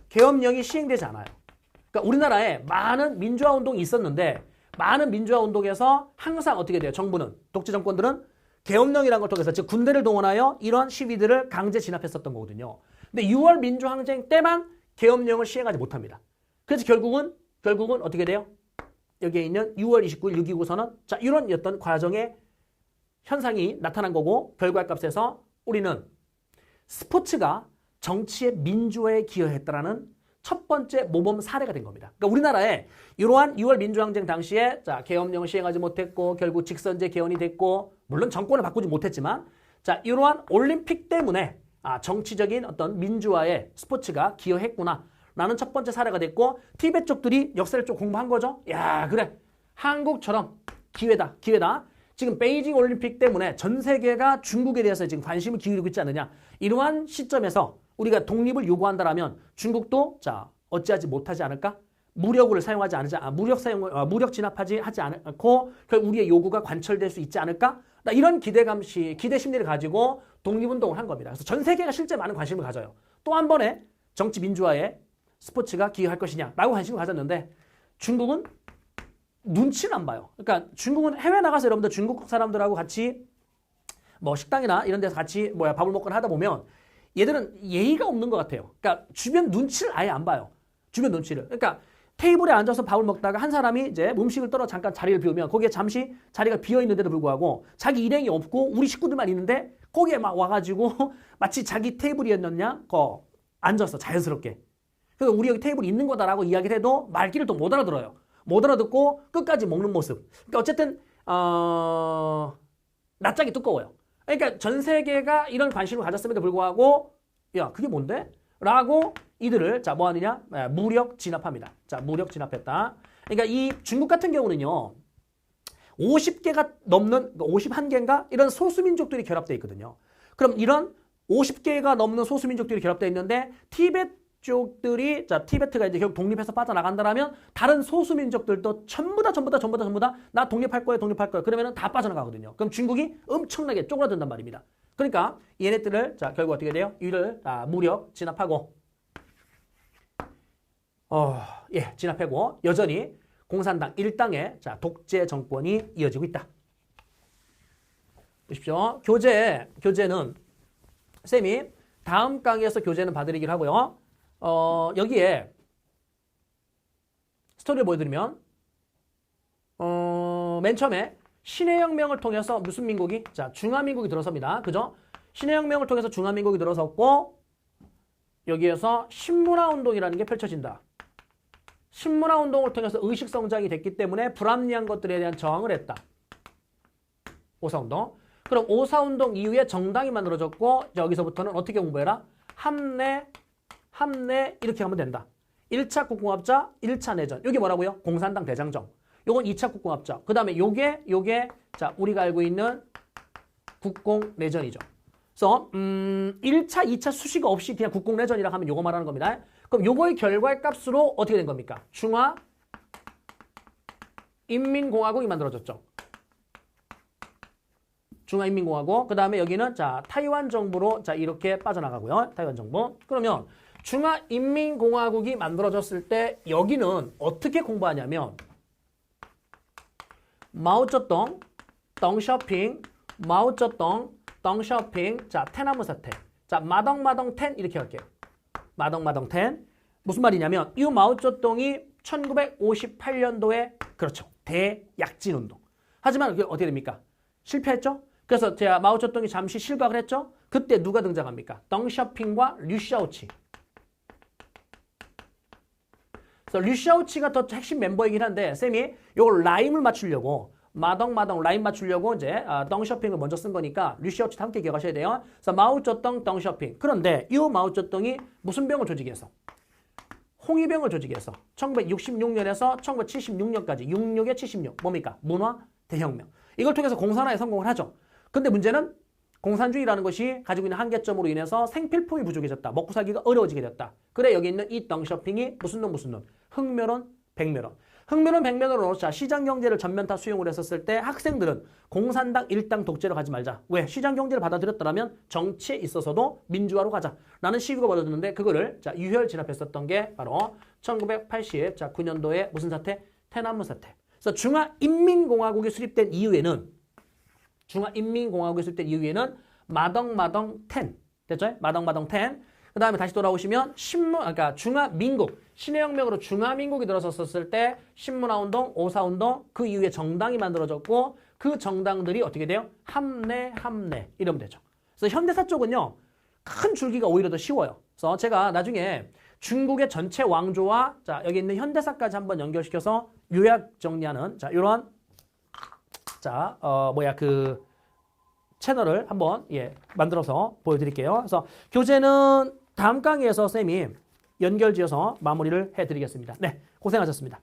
Speaker 1: 계엄령이 시행되지 않아요. 그러니까 우리나라에 많은 민주화 운동이 있었는데 많은 민주화 운동에서 항상 어떻게 돼요? 정부는, 독재 정권들은 계엄령이라는 걸 통해서 즉 군대를 동원하여 이런 시위들을 강제 진압했었던 거거든요. 근데 6월 민주항쟁 때만 계엄령을 시행하지 못합니다. 그래서 결국은 어떻게 돼요? 여기에 있는 6월 29일 6.29 선언. 자, 이런 어떤 과정의 현상이 나타난 거고 결과값에서 우리는 스포츠가 정치의 민주화에 기여했다라는 첫 번째 모범 사례가 된 겁니다. 그러니까 우리나라에 이러한 6월 민주항쟁 당시에 자, 계엄령을 시행하지 못했고 결국 직선제 개헌이 됐고 물론 정권을 바꾸지 못했지만 자, 이러한 올림픽 때문에 정치적인 어떤 민주화에 스포츠가 기여했구나. 라는 첫 번째 사례가 됐고 티베트 쪽들이 역사를 좀 공부한 거죠. 야 그래 한국처럼 기회다. 지금 베이징 올림픽 때문에 전 세계가 중국에 대해서 지금 관심을 기울이고 있지 않느냐. 이러한 시점에서 우리가 독립을 요구한다라면 중국도 자 어찌하지 못하지 않을까? 무력을 사용하지 않지 무력 진압하지 하지 않고 결국 우리의 요구가 관철될 수 있지 않을까? 이런 기대 심리를 가지고 독립운동을 한 겁니다. 그래서 전 세계가 실제 많은 관심을 가져요. 또 한 번에 정치 민주화에 스포츠가 기여할 것이냐라고 관심을 가졌는데 중국은 눈치를 안 봐요. 그러니까 중국은 해외 나가서 여러분들 중국 사람들하고 같이 뭐 식당이나 이런 데서 같이 밥을 먹거나 하다 보면 얘들은 예의가 없는 것 같아요. 그러니까 주변 눈치를 아예 안 봐요. 주변 눈치를. 그러니까 테이블에 앉아서 밥을 먹다가 한 사람이 이제 음식을 떨어 잠깐 자리를 비우면 거기에 잠시 자리가 비어 있는데도 불구하고 자기 일행이 없고 우리 식구들만 있는데 거기에 막 와가지고 마치 자기 테이블이었느냐 앉아서 자연스럽게. 그래서 우리 여기 테이블이 있는 거다라고 이야기를 해도 말귀를 또 못 알아들어요. 못 알아듣고 끝까지 먹는 모습. 그러니까 어쨌든 낯짝이 두꺼워요. 그러니까 전 세계가 이런 관심을 가졌음에도 불구하고 야 그게 뭔데? 라고 이들을 자 뭐 하느냐? 무력 진압합니다. 자 무력 진압했다. 그러니까 이 중국 같은 경우는요. 50개가 넘는 51개인가 이런 소수민족들이 결합되어 있거든요. 그럼 이런 50개가 넘는 소수민족들이 결합되어 있는데 티베트 쪽들이 자 티베트가 이제 결국 독립해서 빠져나간다라면 다른 소수민족들도 전부 다 나 독립할 거야 그러면은 다 빠져나가거든요. 그럼 중국이 엄청나게 쪼그라든단 말입니다. 그러니까 얘네들을 자 결국 어떻게 돼요? 이를 무력 진압하고 진압하고 여전히 공산당 일당의 자 독재 정권이 이어지고 있다. 보십시오. 교재는 쌤이 다음 강의에서 교재는 봐드리기로 하고요. 여기에 스토리를 보여드리면 맨 처음에 신의 혁명을 통해서 무슨 민국이? 자, 중화민국이 들어섭니다. 그죠? 신의 혁명을 통해서 중화민국이 들어섰고 여기에서 신문화운동이라는 게 펼쳐진다. 신문화운동을 통해서 의식성장이 됐기 때문에 불합리한 것들에 대한 저항을 했다. 오사운동. 그럼 오사운동 이후에 정당이 만들어졌고 여기서부터는 어떻게 공부해라? 함내 이렇게 하면 된다. 1차 국공합작, 1차 내전. 이게 뭐라고요? 공산당 대장정. 요건 2차 국공합작. 그 다음에 요게 자 우리가 알고 있는 국공내전이죠. 그래서 1차, 2차 수식 없이 그냥 국공내전이라 하면 요거 말하는 겁니다. 그럼 요거의 결과의 값으로 어떻게 된 겁니까? 중화인민공화국이 만들어졌죠. 중화인민공화국. 그 다음에 여기는 자 타이완 정부로 자 이렇게 빠져나가고요. 타이완 정부. 그러면 중화인민공화국이 만들어졌을 때 여기는 어떻게 공부하냐면 마오쩌둥, 덩샤오핑, 마오쩌둥, 덩샤오핑, 자 태나무 사태. 자 마덩마덩 텐 이렇게 할게요. 마덩마덩 텐. 무슨 말이냐면 이 마오쩌둥이 1958년도에 그렇죠. 대약진운동. 하지만 그게 어떻게 됩니까? 실패했죠? 그래서 제가 마오쩌둥이 잠시 실각을 했죠? 그때 누가 등장합니까? 덩샤오핑과 류샤오치. 그래서 류샤오치가 더 핵심 멤버이긴 한데 쌤이 이걸 라임을 맞추려고 마덩마덩 라임 맞추려고 이제 덩샤오핑을 먼저 쓴 거니까 류샤오치도 함께 기억하셔야 돼요. 그래서 마오쩌둥 덩샤오핑. 그런데 이 마오쩌둥이 무슨 병을 조직해서? 홍위병을 조직해서 1966년에서 1976년까지 66에 76 뭡니까? 문화 대혁명. 이걸 통해서 공산화에 성공을 하죠. 근데 문제는 공산주의라는 것이 가지고 있는 한계점으로 인해서 생필품이 부족해졌다. 먹고 살기가 어려워지게 됐다. 그래 여기 있는 이 덩샤오핑이 무슨 놈? 흑묘론, 백묘론. 흑묘론, 백묘론으로 자 시장경제를 전면타 수용을 했었을 때 학생들은 공산당 일당 독재로 가지 말자. 왜? 시장경제를 받아들였더라면 정치에 있어서도 민주화로 가자. 라는 시위가 벌어졌는데 그거를 자 유혈 진압했었던 게 바로 1989년도에 무슨 사태? 태난무 사태. 그래서 중화인민공화국이 수립된 이후에는 마덩마덩 텐 됐죠? 마덩마덩 텐. 그 다음에 다시 돌아오시면 그러니까 중화민국 신해혁명으로 중화민국이 들어섰을 때 신문화운동, 오사운동 그 이후에 정당이 만들어졌고 그 정당들이 어떻게 돼요? 함내 이러면 되죠. 그래서 현대사 쪽은요 큰 줄기가 오히려 더 쉬워요. 그래서 제가 나중에 중국의 전체 왕조와 자 여기 있는 현대사까지 한번 연결시켜서 요약 정리하는 자 이런 자 그 채널을 한번 만들어서 보여드릴게요. 그래서 교재는 다음 강의에서 쌤이 연결지어서 마무리를 해드리겠습니다. 네, 고생하셨습니다.